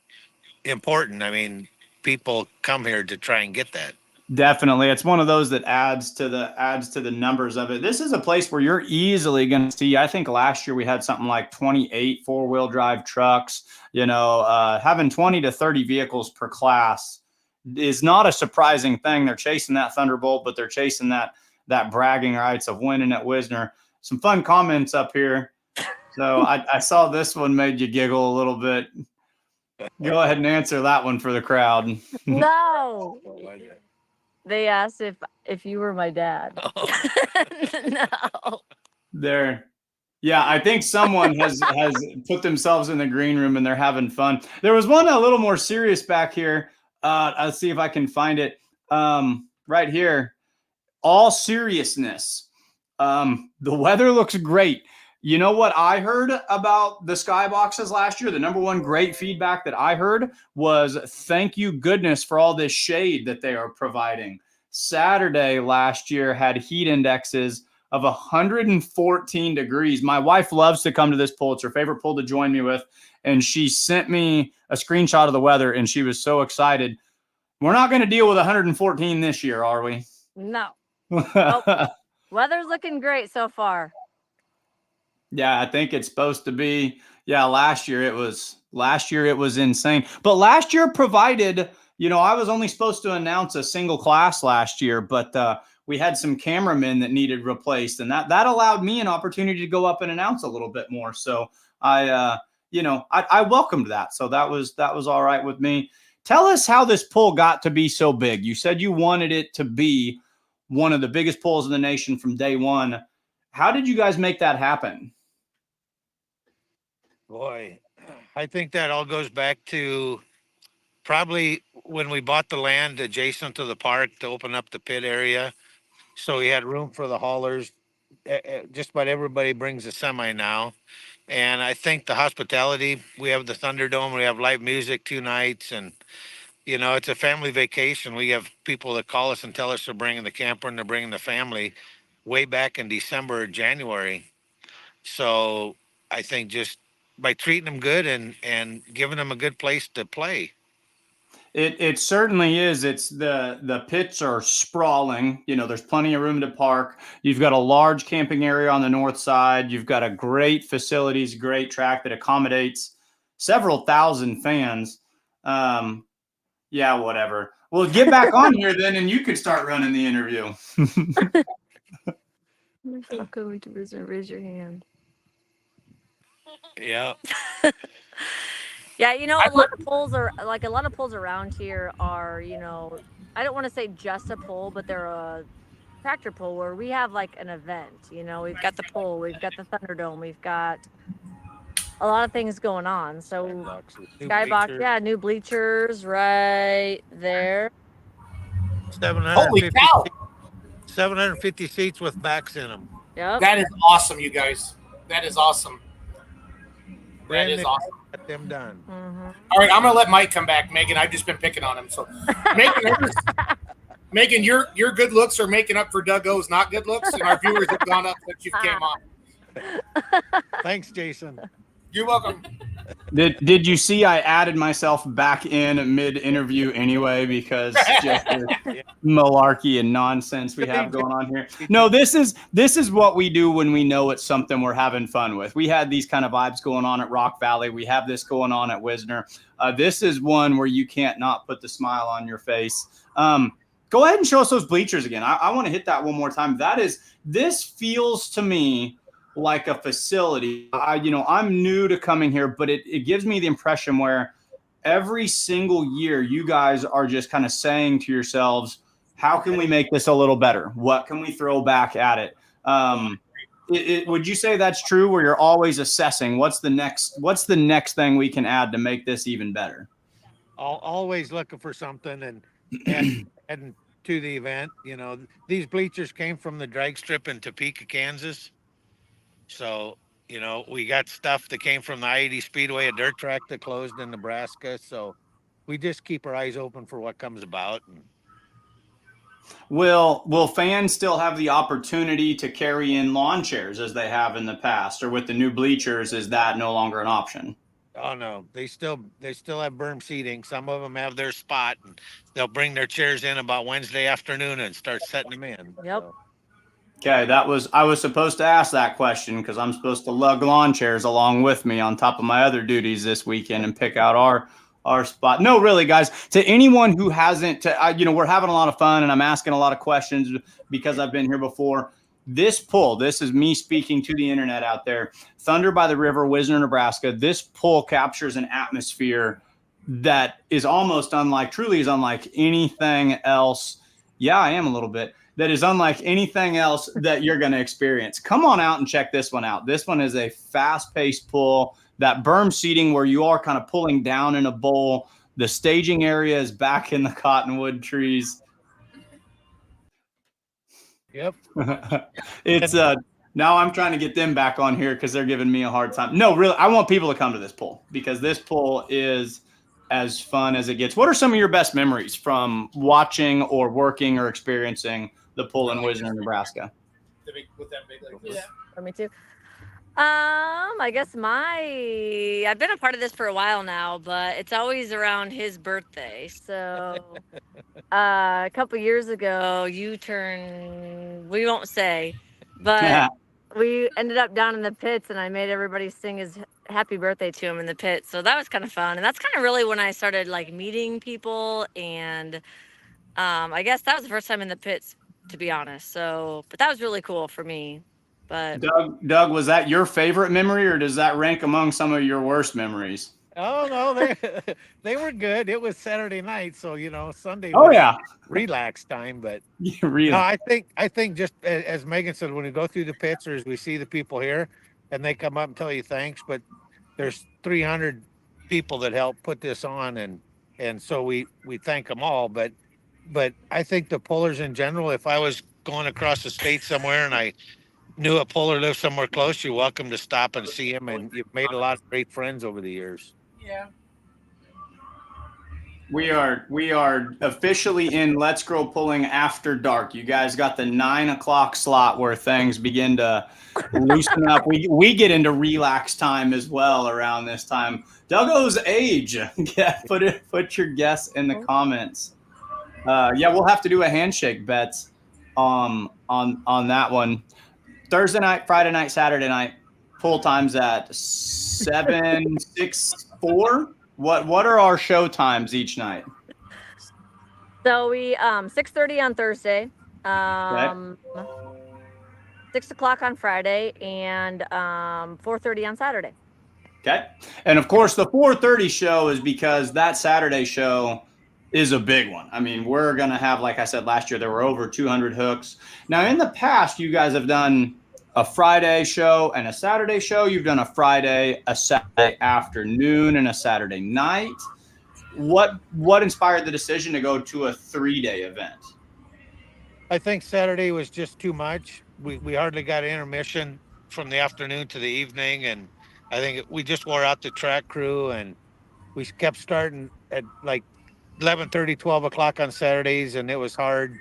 important. I mean, people come here to try and get that. Definitely. It's one of those that adds to the numbers of it. This is a place where you're easily going to see, I think last year we had something like 28 four-wheel drive trucks. Having 20 to 30 vehicles per class is not a surprising thing. They're chasing that Thunderbolt, but they're chasing that bragging rights of winning at Wisner. Some fun comments up here. So I saw this one made you giggle a little bit. Go ahead and answer that one for the crowd. No. They asked if you were my dad. No. There. Yeah, I think someone has put themselves in the green room and they're having fun. There was one a little more serious back here. I'll see if I can find it. Right here. All seriousness. The weather looks great. You know what I heard about the skyboxes last year? The number one great feedback that I heard was thank you goodness for all this shade that they are providing. Saturday last year had heat indexes of 114 degrees. My wife loves to come to this pool. It's her favorite pool to join me with. And she sent me a screenshot of the weather and she was so excited. We're not going to deal with 114 this year, are we? No. Nope. Weather's looking great so far. Yeah, I think it's supposed to be. Yeah, last year it was insane. But last year provided, I was only supposed to announce a single class last year, but we had some cameramen that needed replaced, and that allowed me an opportunity to go up and announce a little bit more. So I welcomed that. So that was all right with me. Tell us how this pool got to be so big. You said you wanted it to be one of the biggest pools in the nation from day one. How did you guys make that happen? Boy, I think that all goes back to probably when we bought the land adjacent to the park to open up the pit area. So we had room for the haulers. Just about everybody brings a semi now. And I think the hospitality, we have the Thunderdome, we have live music 2 nights, and it's a family vacation. We have people that call us and tell us they're bringing the camper and they're bringing the family way back in December or January. So I think just by treating them good and giving them a good place to play. It certainly is. It's the pits are sprawling. There's plenty of room to park. You've got a large camping area on the north side. You've got a great facilities, great track that accommodates several thousand fans. Yeah, whatever. Well, get back on here then, and you could start running the interview. Raise your hand. Yeah. Yeah, a lot of pools around here are, I don't want to say just a pool, but they're a tractor pool where we have like an event. We've got the pool, we've got the Thunderdome, we've got a lot of things going on. So Skybox, yeah, new bleachers right there. 750 seats with backs in them. Yep. That is awesome, you guys. That is awesome. That is awesome. Get them done. Mm-hmm. All right, I'm gonna let Mike come back. Megan, I've just been picking on him. So, Megan, your good looks are making up for Doug O's not good looks, and our viewers have gone up since you came on. Thanks, Jason. You're welcome. Did you see I added myself back in mid-interview anyway because just the malarkey and nonsense we have going on here? No, this is what we do when we know it's something we're having fun with. We had these kind of vibes going on at Rock Valley. We have this going on at Wisner. This is one where you can't not put the smile on your face. Go ahead and show us those bleachers again. I want to hit that one more time. This feels to me like a facility. I'm new to coming here, but it gives me the impression where every single year you guys are just kind of saying to yourselves, how can we make this a little better? What can we throw back at it? Would you say that's true, where you're always assessing what's the next thing we can add to make this even better? Always looking for something and heading to the event. These bleachers came from the drag strip in Topeka, Kansas. So, we got stuff that came from the I-80 Speedway, a dirt track that closed in Nebraska. So we just keep our eyes open for what comes about. Will fans still have the opportunity to carry in lawn chairs as they have in the past, or with the new bleachers, is that no longer an option? Oh no, they still have berm seating. Some of them have their spot, and they'll bring their chairs in about Wednesday afternoon and start setting them in. Yep. So. Okay, I was supposed to ask that question because I'm supposed to lug lawn chairs along with me on top of my other duties this weekend and pick out our spot. No, really, guys, to anyone who hasn't, we're having a lot of fun and I'm asking a lot of questions because I've been here before. This is me speaking to the internet out there. Thunder by the River, Wisner, Nebraska. This pull captures an atmosphere that is truly is unlike anything else. Yeah, I am a little bit. That is unlike anything else that you're going to experience. Come on out and check this one out. This one is a fast-paced pull. That berm seating where you are kind of pulling down in a bowl. The staging area is back in the cottonwood trees. Yep. It's now I'm trying to get them back on here because they're giving me a hard time. No, really, I want people to come to this pull because this pull is as fun as it gets. What are some of your best memories from watching or working or experiencing the pull in Wisner, Nebraska? With that big like this. For me too. I guess I've been a part of this for a while now, but it's always around his birthday. So a couple years ago, we won't say, but we ended up down in the pits and I made everybody sing his happy birthday to him in the pits. So that was kind of fun. And that's kind of really when I started like meeting people. And I guess that was the first time in the pits, to be honest. So, but that was really cool for me. But Doug, was that your favorite memory or does that rank among some of your worst memories? Oh no, they were good. It was Saturday night, so Sunday. Oh yeah, relax time. But really, no, I think just as Megan said, when we go through the pits or as we see the people here, and they come up and tell you thanks, but there's 300 people that help put this on, and so we thank them all. But I think the pullers in general, if I was going across the state somewhere and I knew a puller lived somewhere close, you're welcome to stop and see him, and you've made a lot of great friends over the years. Yeah. We are officially in Let's Grow Pulling after dark. You guys got the 9 o'clock slot where things begin to loosen up. We get into relax time as well around this time. Duggo's age. Yeah, put your guess in the comments. We'll have to do a handshake bets on that one. Thursday night, Friday night, Saturday night. Pull times at 7, 6, 4. What are our show times each night? So we 6:30 on Thursday, 6 o'clock on Friday, and 4:30 on Saturday. Okay, and of course the 4:30 show is because that Saturday show is a big one. I mean, we're gonna have, like I said last year, there were over 200 hooks. Now in the past, you guys have done a Friday show and a Saturday show. You've done a Friday, a Saturday afternoon, and a Saturday night. What inspired the decision to go to a 3-day event? I think Saturday was just too much. We hardly got intermission from the afternoon to the evening, and I think we just wore out the track crew, and we kept starting at like 11:30, 12 o'clock on Saturdays, and it was hard.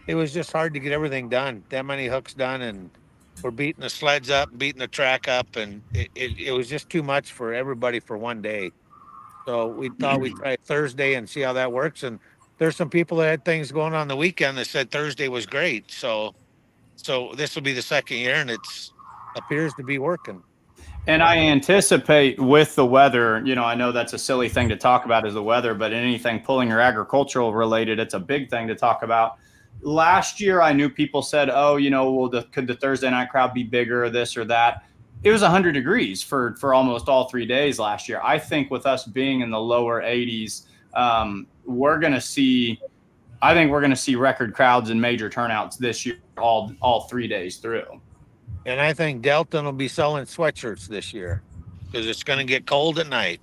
It was just hard to get everything done. That many hooks done, and we're beating the sleds up, beating the track up, and it was just too much for everybody for one day. So we thought we'd try Thursday and see how that works. And there's some people that had things going on the weekend that said Thursday was great. So this will be the second year, and appears to be working. And I anticipate with the weather, I know that's a silly thing to talk about is the weather, but anything pulling or agricultural related, it's a big thing to talk about. last year I knew people said, oh, well, could the Thursday night crowd be bigger or this or that? It was 100 degrees for almost all 3 days last year. I think with us being in the lower 80s, we're going to see record crowds and major turnouts this year, all 3 days through. And I think Delton will be selling sweatshirts this year because it's going to get cold at night.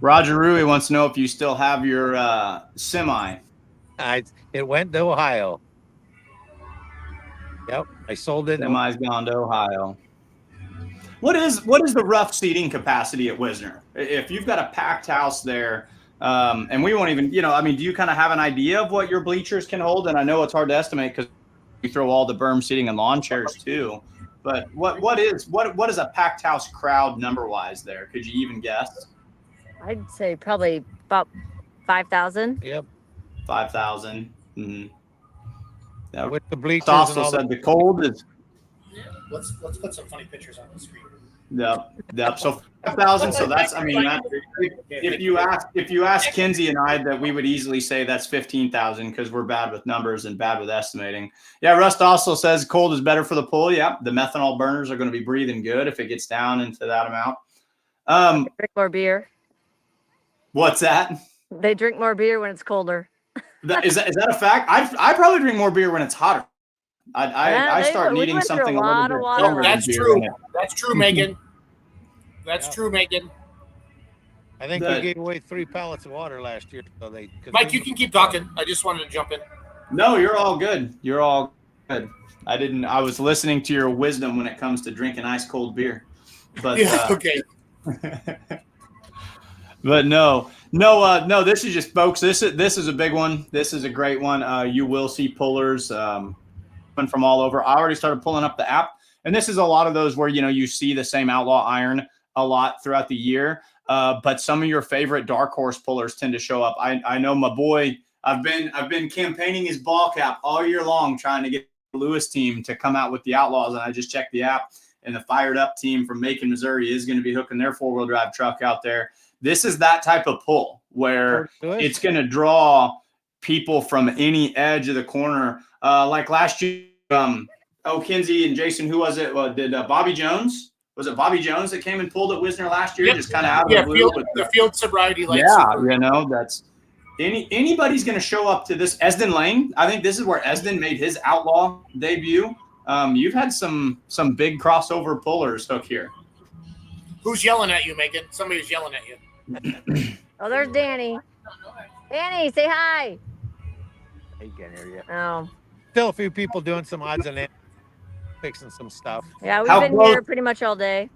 Roger Rui wants to know if you still have your semi. It went to Ohio. Yep, I sold it. Semi's gone to Ohio. What is the rough seating capacity at Wisner? If you've got a packed house there, and we won't even, do you kind of have an idea of what your bleachers can hold? And I know it's hard to estimate because you throw all the berm seating and lawn chairs too. But what is a packed house crowd number wise there? Could you even guess? I'd say probably about 5,000. Yep. 5,000. Mm-hmm. Yeah. With the bleachers. Also said the cold is. Let's put some funny pictures on the screen. Yep. So 5,000. So that's, if you ask Kinsey and I, that we would easily say that's 15,000 because we're bad with numbers and bad with estimating. Yeah. Rust also says cold is better for the pool. Yeah. The methanol burners are going to be breathing good if it gets down into that amount. Drink more beer. What's that? They drink more beer when it's colder. Is that a fact? I probably drink more beer when it's hotter. I start needing something a little bit colder. That's true. That's true, Megan. That's true, Megan. I think we gave away 3 pallets of water last year. So Mike, you can keep talking. I just wanted to jump in. No, you're all good. You're all good. I was listening to your wisdom when it comes to drinking ice cold beer. But yeah, okay. But no. This is just, folks. This is a big one. This is a great one. You will see pullers from all over. I already started pulling up the app, and this is a lot of those where you see the same outlaw iron a lot throughout the year. But some of your favorite dark horse pullers tend to show up. I know my boy. I've been campaigning his ball cap all year long, trying to get the Lewis team to come out with the outlaws, and I just checked the app, and the Fired Up team from Macon, Missouri, is going to be hooking their 4-wheel drive truck out there. This is that type of pull where it's going to draw people from any edge of the corner. Like last year, Kinsey and Jason, who was it? Did Bobby Jones? Was it Bobby Jones that came and pulled at Wisner last year? Yep. Just kind of out of the blue. The field sobriety lights. Yeah, that's anybody's going to show up to this. Esden Lane, I think this is where Esden made his outlaw debut. You've had some big crossover pullers hook here. Who's yelling at you, Megan? Somebody's yelling at you. Oh, there's Danny. Danny, say hi. He can't hear you. Oh. Still a few people doing some odds and ends, fixing some stuff. Yeah, we've been here pretty much all day.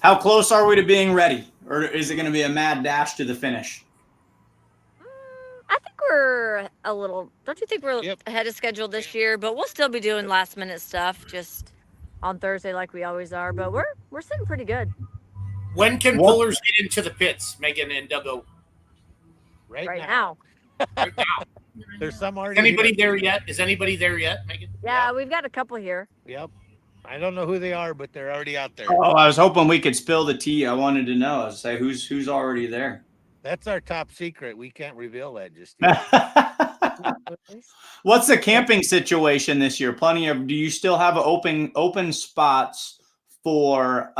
How close are we to being ready? Or is it going to be a mad dash to the finish? I think we're a little, don't you think we're ahead of schedule this year? But we'll still be doing last minute stuff just on Thursday like we always are. But we're sitting pretty good. When can pullers get into the pits, Megan and Dougo? Right now. Right now. There's some already. Anybody there yet? Is anybody there yet, Megan? Yeah, we've got a couple here. Yep. I don't know who they are, but they're already out there. Oh, I was hoping we could spill the tea. I wanted to know. I was say who's already there. That's our top secret. We can't reveal that just yet. What's the camping situation this year? Do you still have open spots for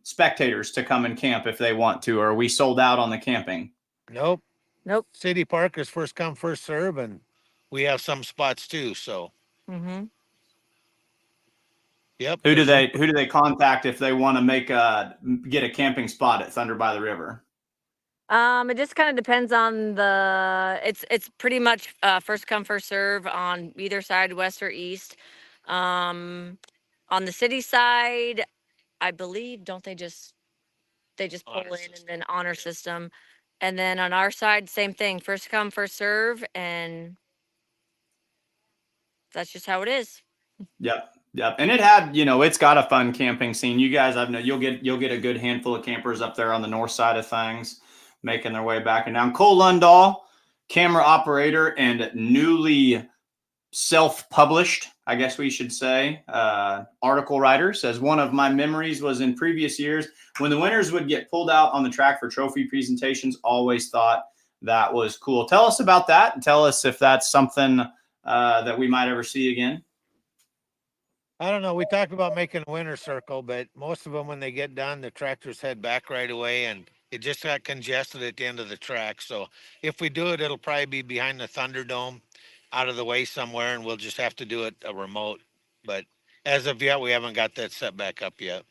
spectators to come and camp if they want to, or are we sold out on the camping? Nope. City Park is first come, first serve, and we have some spots too. So. Mm-hmm. Yep. Who do they contact if they want to get a camping spot at Thunder by the River? It just kind of depends on it's pretty much first come, first serve on either side, west or east. On the city side, I believe, don't they just pull in and then honor system. And then on our side, same thing, first come, first serve, and that's just how it is. Yep. And it had, it's got a fun camping scene. You guys, you'll get a good handful of campers up there on the north side of things, making their way back and down. Cole Lundahl, camera operator and newly self-published, I guess we should say, article writer, says one of my memories was in previous years when the winners would get pulled out on the track for trophy presentations. Always thought that was cool. Tell us about that and tell us if that's something that we might ever see again? I don't know. We talked about making a winter circle, but most of them, when they get done, the tractors head back right away, and it just got congested at the end of the track. So if we do it, it'll probably be behind the Thunderdome, out of the way somewhere, and we'll just have to do it a remote. But as of yet, we haven't got that set back up yet.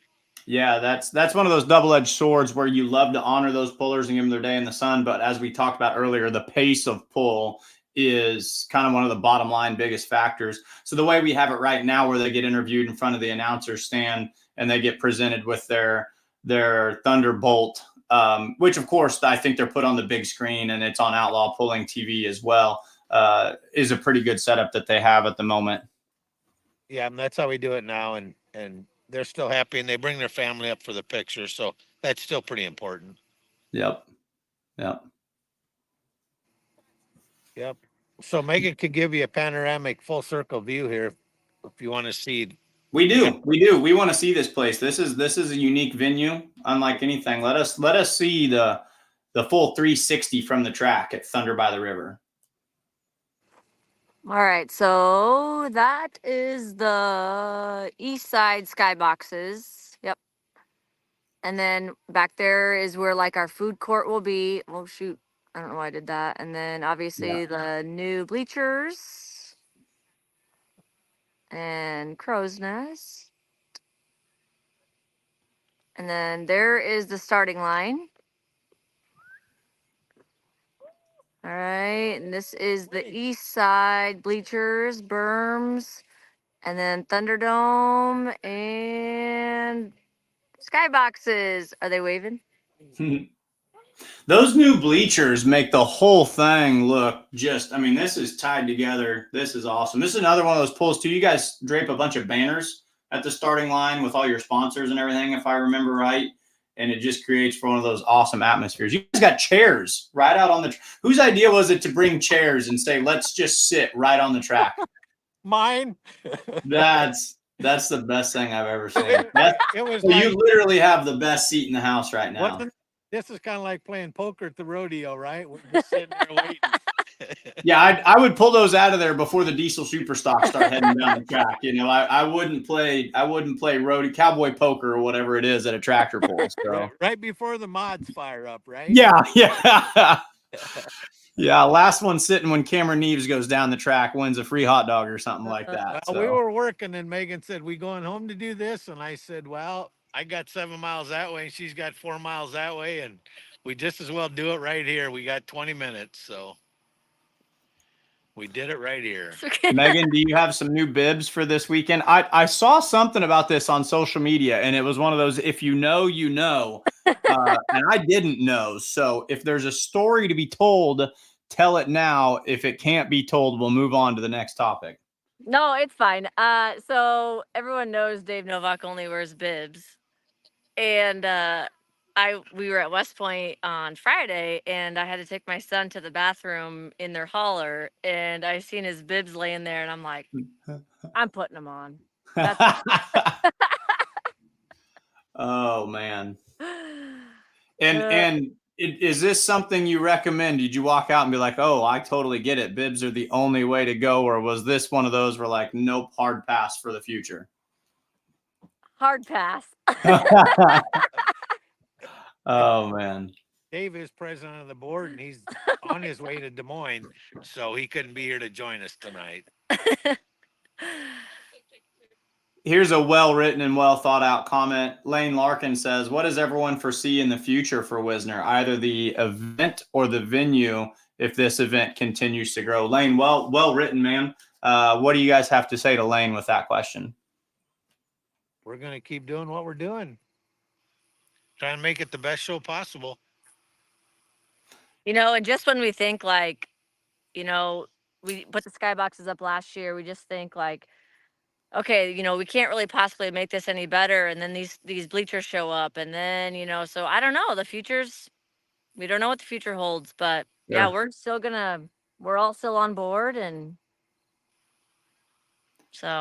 Yeah, that's one of those double-edged swords where you love to honor those pullers and give them their day in the sun. But as we talked about earlier, the pace of pull is kind of one of the bottom line biggest factors. So the way we have it right now, where they get interviewed in front of the announcer stand and they get presented with their Thunderbolt, which of course I think they're put on the big screen and it's on Outlaw Pulling TV as well, is a pretty good setup that they have at the moment. Yeah, and that's how we do it now, and they're still happy, and they bring their family up for the picture, so that's still pretty important. Yep. So Megan could give you a panoramic full circle view here if you want to see. We do. We want to see this place. This is a unique venue, unlike anything. Let us see the full 360 from the track at Thunder by the River. All right, so that is the east side skyboxes. Yep. And then back there is where like our food court will be. Oh shoot, I don't know why I did that. And then obviously the new bleachers and crow's nest. And then there is the starting line. All right, and this is the east side bleachers, berms, and then Thunderdome and skyboxes. Are they waving? Those new bleachers make the whole thing look just, I mean, this is tied together. This is awesome. This is another one of those pulls too. You guys drape a bunch of banners at the starting line with all your sponsors and everything, if I remember right. And it just creates for one of those awesome atmospheres. You guys got chairs right out on the whose idea was it to bring chairs and say, let's just sit right on the track? Mine. That's the best thing I've ever seen. It was So like, you literally have the best seat in the house right now. this is kind of like playing poker at the rodeo, right? We're just sitting there waiting. Yeah, I would pull those out of there before the diesel super stocks start heading down the track. You know, I wouldn't play roadie cowboy poker or whatever it is at a tractor pull. So. Right before the mods fire up, right? Yeah. Yeah, last one sitting when Cameron Neves goes down the track wins a free hot dog or something like that. Well, we were working, and Megan said, "We going home to do this?" And I said, "Well, I got 7 miles that way, and she's got 4 miles that way, and we just as well do it right here. We got 20 minutes, so we did it right here." Megan, do you have some new bibs for this weekend? I saw something about this on social media, and it was one of those, if you know, you know, and I didn't know. So if there's a story to be told, tell it now. If it can't be told, we'll move on to the next topic. No, it's fine. So everyone knows Dave Novak only wears bibs. And we were at West Point on Friday, and I had to take my son to the bathroom in their hauler, and I seen his bibs laying there, and I'm like, I'm putting them on. Oh man. And is this something you recommend? Did you walk out and be like, oh, I totally get it, bibs are the only way to go? Or was this one of those where like, nope, hard pass for the future? Hard pass. Oh man. Dave is president of the board, and he's on his way to Des Moines, so he couldn't be here to join us tonight. Here's a well-written and well-thought-out comment. Lane Larkin says, what does everyone foresee in the future for Wisner, either the event or the venue, if this event continues to grow? Lane, well-written, man. What do you guys have to say to Lane with that question? We're going to keep doing what we're doing. Trying to make it the best show possible. You know, and just when we think like, you know, we put the skyboxes up last year, we just think like, okay, you know, we can't really possibly make this any better. And then these bleachers show up, and then, you know, so I don't know. We don't know what the future holds, but yeah, we're all still on board. And so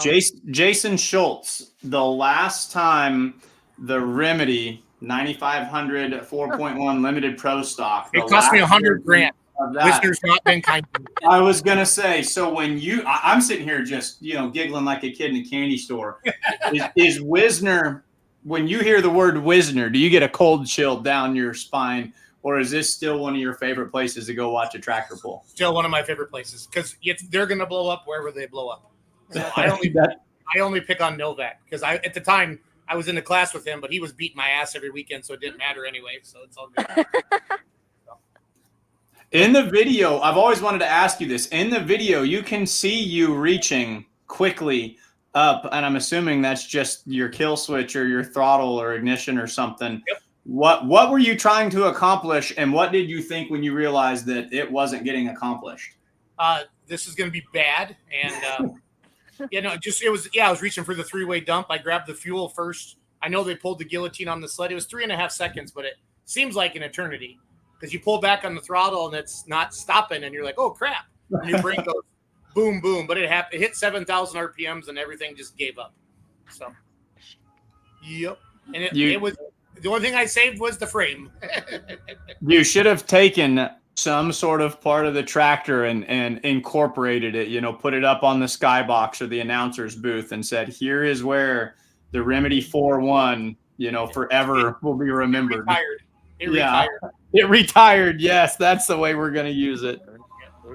Jason Schultz, the last time the Remedy 9500 4.1 limited pro stock, it cost me $100,000. of that. Wisner's not been kind to me. I was gonna say, so when I'm sitting here just giggling like a kid in a candy store. is Wisner, when you hear the word Wisner, do you get a cold chill down your spine, or is this still one of your favorite places to go watch a tractor pull? Still one of my favorite places because they're going to blow up wherever they blow up. So I only pick on Novak because at the time I was in the class with him, but he was beating my ass every weekend, so it didn't matter anyway. So it's all good. In the video, I've always wanted to ask you this. In the video, you can see you reaching quickly up, and I'm assuming that's just your kill switch or your throttle or ignition or something. Yep. What were you trying to accomplish, and what did you think when you realized that it wasn't getting accomplished? This is going to be bad, and I was reaching for the three-way dump. I grabbed the fuel first. I know they pulled the guillotine on the sled. It was 3.5 seconds, but it seems like an eternity because you pull back on the throttle and it's not stopping, and you're like, oh crap! And your brain goes boom, boom, but it hit 7,000 RPMs and everything just gave up. So, yep, and it was. The only thing I saved was the frame. You should have taken some sort of part of the tractor and incorporated it, put it up on the skybox or the announcer's booth and said, here is where the Remedy 4-1, forever will be remembered. It retired. It retired. Yes, that's the way we're going to use it.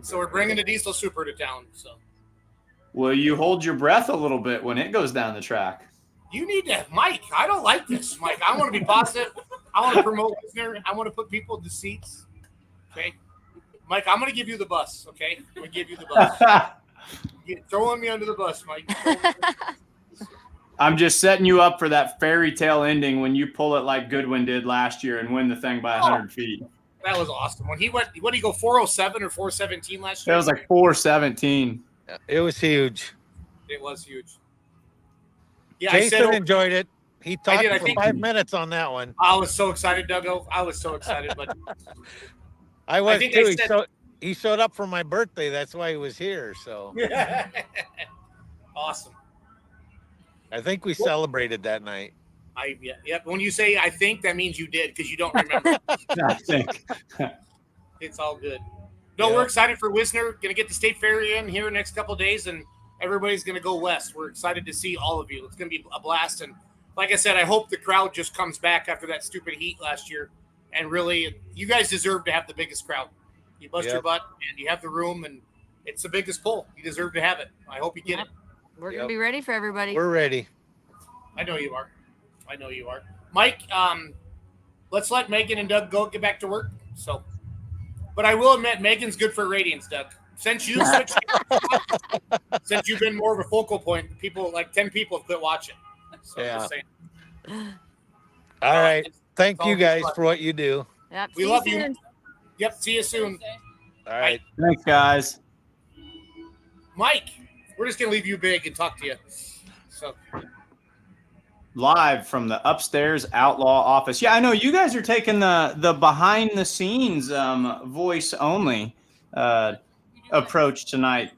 So we're bringing the Diesel Super to town. So, will you hold your breath a little bit when it goes down the track? You need to, Mike. I don't like this, Mike. I want to be positive. I want to promote Wisner. I want to put people in the seats. Okay, Mike. I'm going to give you the bus. Okay, I'm going to give you the bus. You're throwing me under the bus, Mike. I'm just setting you up for that fairy tale ending when you pull it like Goodwin did last year and win the thing by 100 feet. That was awesome. When he went, what did he go 407 or 417 last year? It was like 417. It was huge. It was huge. Yeah, Jason enjoyed it. He talked for 5 minutes on that one. I was so excited, Doug. I was so excited, but I was too. He showed up for my birthday. That's why he was here. So awesome. I think we celebrated that night. When you say I think, that means you did because you don't remember. I think. It's all good. No, we're excited for Wisner. Going to get the state fair in here next couple of days, and everybody's going to go west. We're excited to see all of you. It's going to be a blast. And like I said, I hope the crowd just comes back after that stupid heat last year. And really, you guys deserve to have the biggest crowd. You bust your butt, and you have the room, and it's the biggest pull. You deserve to have it. I hope you get it. We're going to be ready for everybody. We're ready. I know you are. Mike, let's let Megan and Doug get back to work. But I will admit, Megan's good for ratings, Doug. Since you switched, since you've been more of a focal point, 10 people have quit watching. So I'm just saying. All right. Thank you guys for what you do. Yep. We love you. Yep. See you soon. All right. Thanks, guys. Mike, we're just going to leave you big and talk to you. So. Live from the upstairs outlaw office. Yeah, I know you guys are taking the behind the scenes voice only approach tonight.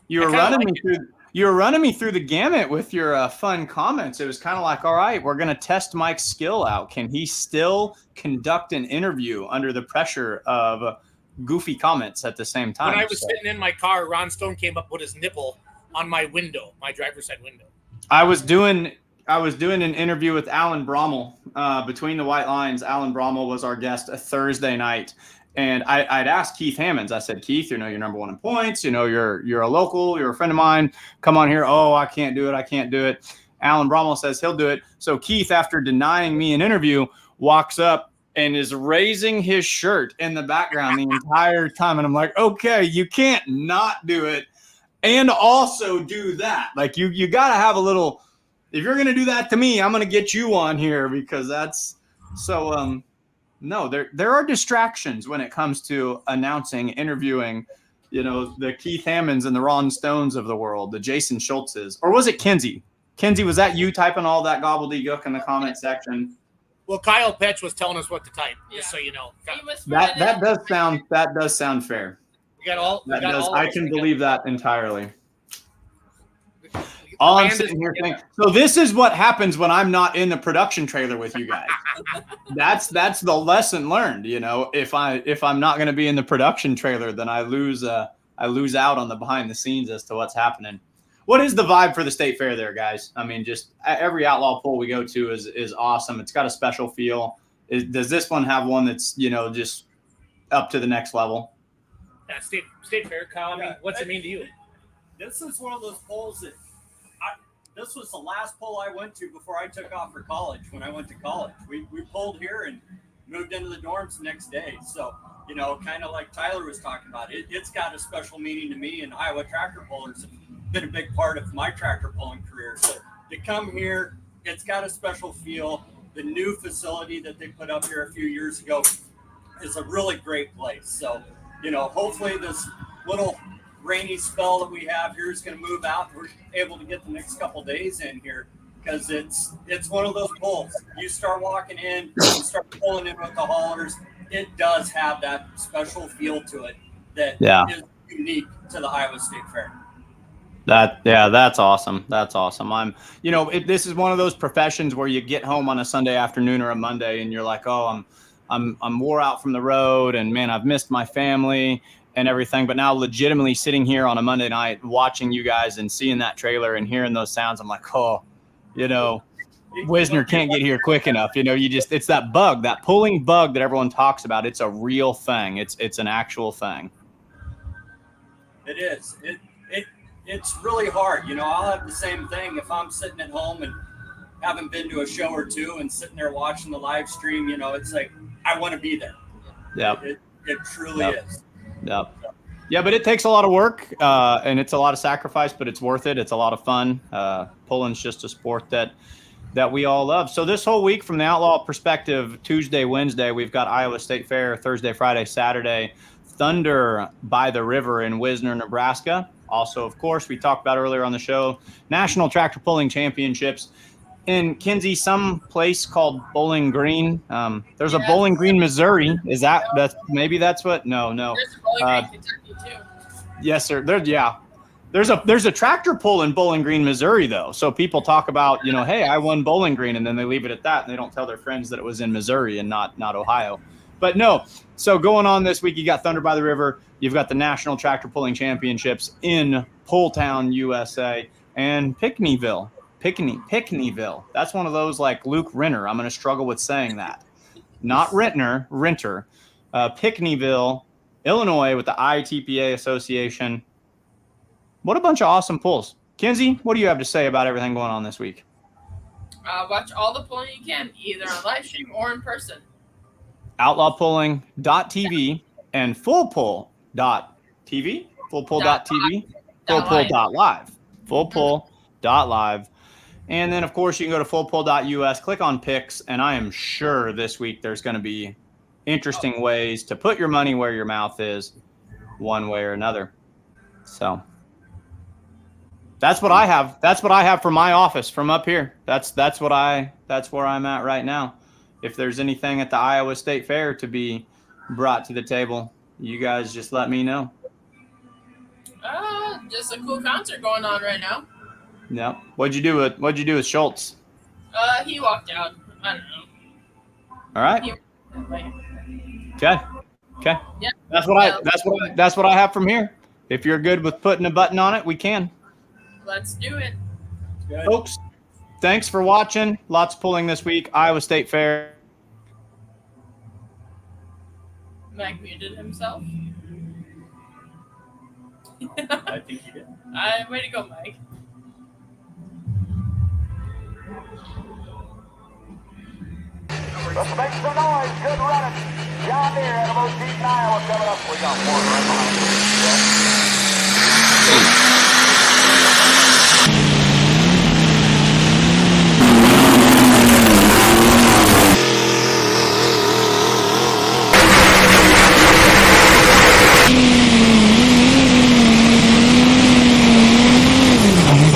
You were running me through the gamut with your fun comments. It was kind of like, all right, we're going to test Mike's skill out. Can he still conduct an interview under the pressure of goofy comments at the same time? When I was sitting in my car, Ron Stone came up with his nipple on my window, my driver's side window. I was doing an interview with Alan Brommel between the white lines. Alan Brommel was our guest a Thursday night. And I'd asked Keith Hammonds. I said, Keith, you're number one in points. You're a local. You're a friend of mine. Come on here. Oh, I can't do it. Alan Brommel says he'll do it. So Keith, after denying me an interview, walks up and is raising his shirt in the background the entire time. And I'm like, okay, you can't not do it and also do that. Like you got to have a little. If you're going to do that to me, I'm going to get you on here because that's so. No, there are distractions when it comes to announcing, interviewing, the Keith Hammonds and the Ron Stones of the world, the Jason Schultzes, or was it Kenzie? Kenzie, was that you typing all that gobbledygook in the comment section? Well, Kyle Petch was telling us what to type, just so you know. That does sound fair. I can believe that entirely. All I'm sitting here thinking. So this is what happens when I'm not in the production trailer with you guys. That's the lesson learned. You know, if I'm not going to be in the production trailer, then I lose out on the behind the scenes as to what's happening. What is the vibe for the state fair there, guys? I mean, just every outlaw pull we go to is awesome. It's got a special feel. Does this one have one that's, you know, just up to the next level? Yeah, state fair, Kyle. I mean, what's it mean to you? This is one of those polls that this was the last poll I went to before I took off for college. When I went to college, we polled here and moved into the dorms the next day. So, you know, kind of like Tyler was talking about, it's got a special meaning to me, and Iowa tractor pullers have been a big part of my tractor pulling career. So to come here, it's got a special feel. The new facility that they put up here a few years ago is a really great place. So, you know, hopefully this little rainy spell that we have here is going to move out. We're able to get the next couple days in here, because it's one of those pulls. You start walking in, you start pulling in with the haulers. It does have that special feel to it that is unique to the Iowa State Fair. That's awesome. That's awesome. This is one of those professions where you get home on a Sunday afternoon or a Monday and you're like, oh, I'm wore out from the road, and man, I've missed my family and everything. But now legitimately sitting here on a Monday night, watching you guys and seeing that trailer and hearing those sounds, I'm like, oh, you know, Wisner can't get here quick enough. You know, it's that bug, that pulling bug that everyone talks about. It's a real thing. It's an actual thing. It is. It's really hard. You know, I'll have the same thing if I'm sitting at home and haven't been to a show or two and sitting there watching the live stream. You know, it's like, I want to be there. Yeah. It truly is. Yep. Yeah, but it takes a lot of work and it's a lot of sacrifice, but it's worth it. It's a lot of fun. Pulling's just a sport that we all love. So this whole week, from the outlaw perspective, Tuesday, Wednesday, we've got Iowa State Fair, Thursday, Friday, Saturday, Thunder by the River in Wisner, Nebraska. Also, of course, we talked about earlier on the show, National Tractor Pulling Championships in Kinsey, some place called Bowling Green. There's a Bowling Green, Missouri. That's what? No. There's a Bowling Green, Kentucky too. Yes, sir. There's a tractor pull in Bowling Green, Missouri, though. So people talk about, you know, hey, I won Bowling Green, and then they leave it at that, and they don't tell their friends that it was in Missouri and not Ohio. But no. So going on this week, you got Thunder by the River. You've got the National Tractor Pulling Championships in Pulltown, USA, and Pickneyville. Pickneyville. That's one of those like Luke Renner. I'm going to struggle with saying that. Not Renter. Pickneyville, Illinois, with the ITPA Association. What a bunch of awesome pulls. Kinsey, what do you have to say about everything going on this week? Watch all the pulling you can, either on live stream or in person. outlawpulling.tv and fullpull.tv, fullpull.tv, fullpull.live, fullpull.live. And then, of course, you can go to fullpull.us, click on picks, and I am sure this week there's going to be interesting ways to put your money where your mouth is, one way or another. So that's what I have. That's what I have from my office from up here. That's where I'm at right now. If there's anything at the Iowa State Fair to be brought to the table, you guys just let me know. Just a cool concert going on right now. Yeah. What'd you do with Schultz? He walked out. I don't know. All right. Okay. Yeah. That's what I have from here. If you're good with putting a button on it, we can. Let's do it. Good. Folks, thanks for watching. Lots of pulling this week. Iowa State Fair. Mike muted himself. I think he did. Way to go, Mike. Let's make some noise. Good running. John Deere, Animal Deep in Iowa coming up. We got one right behind you.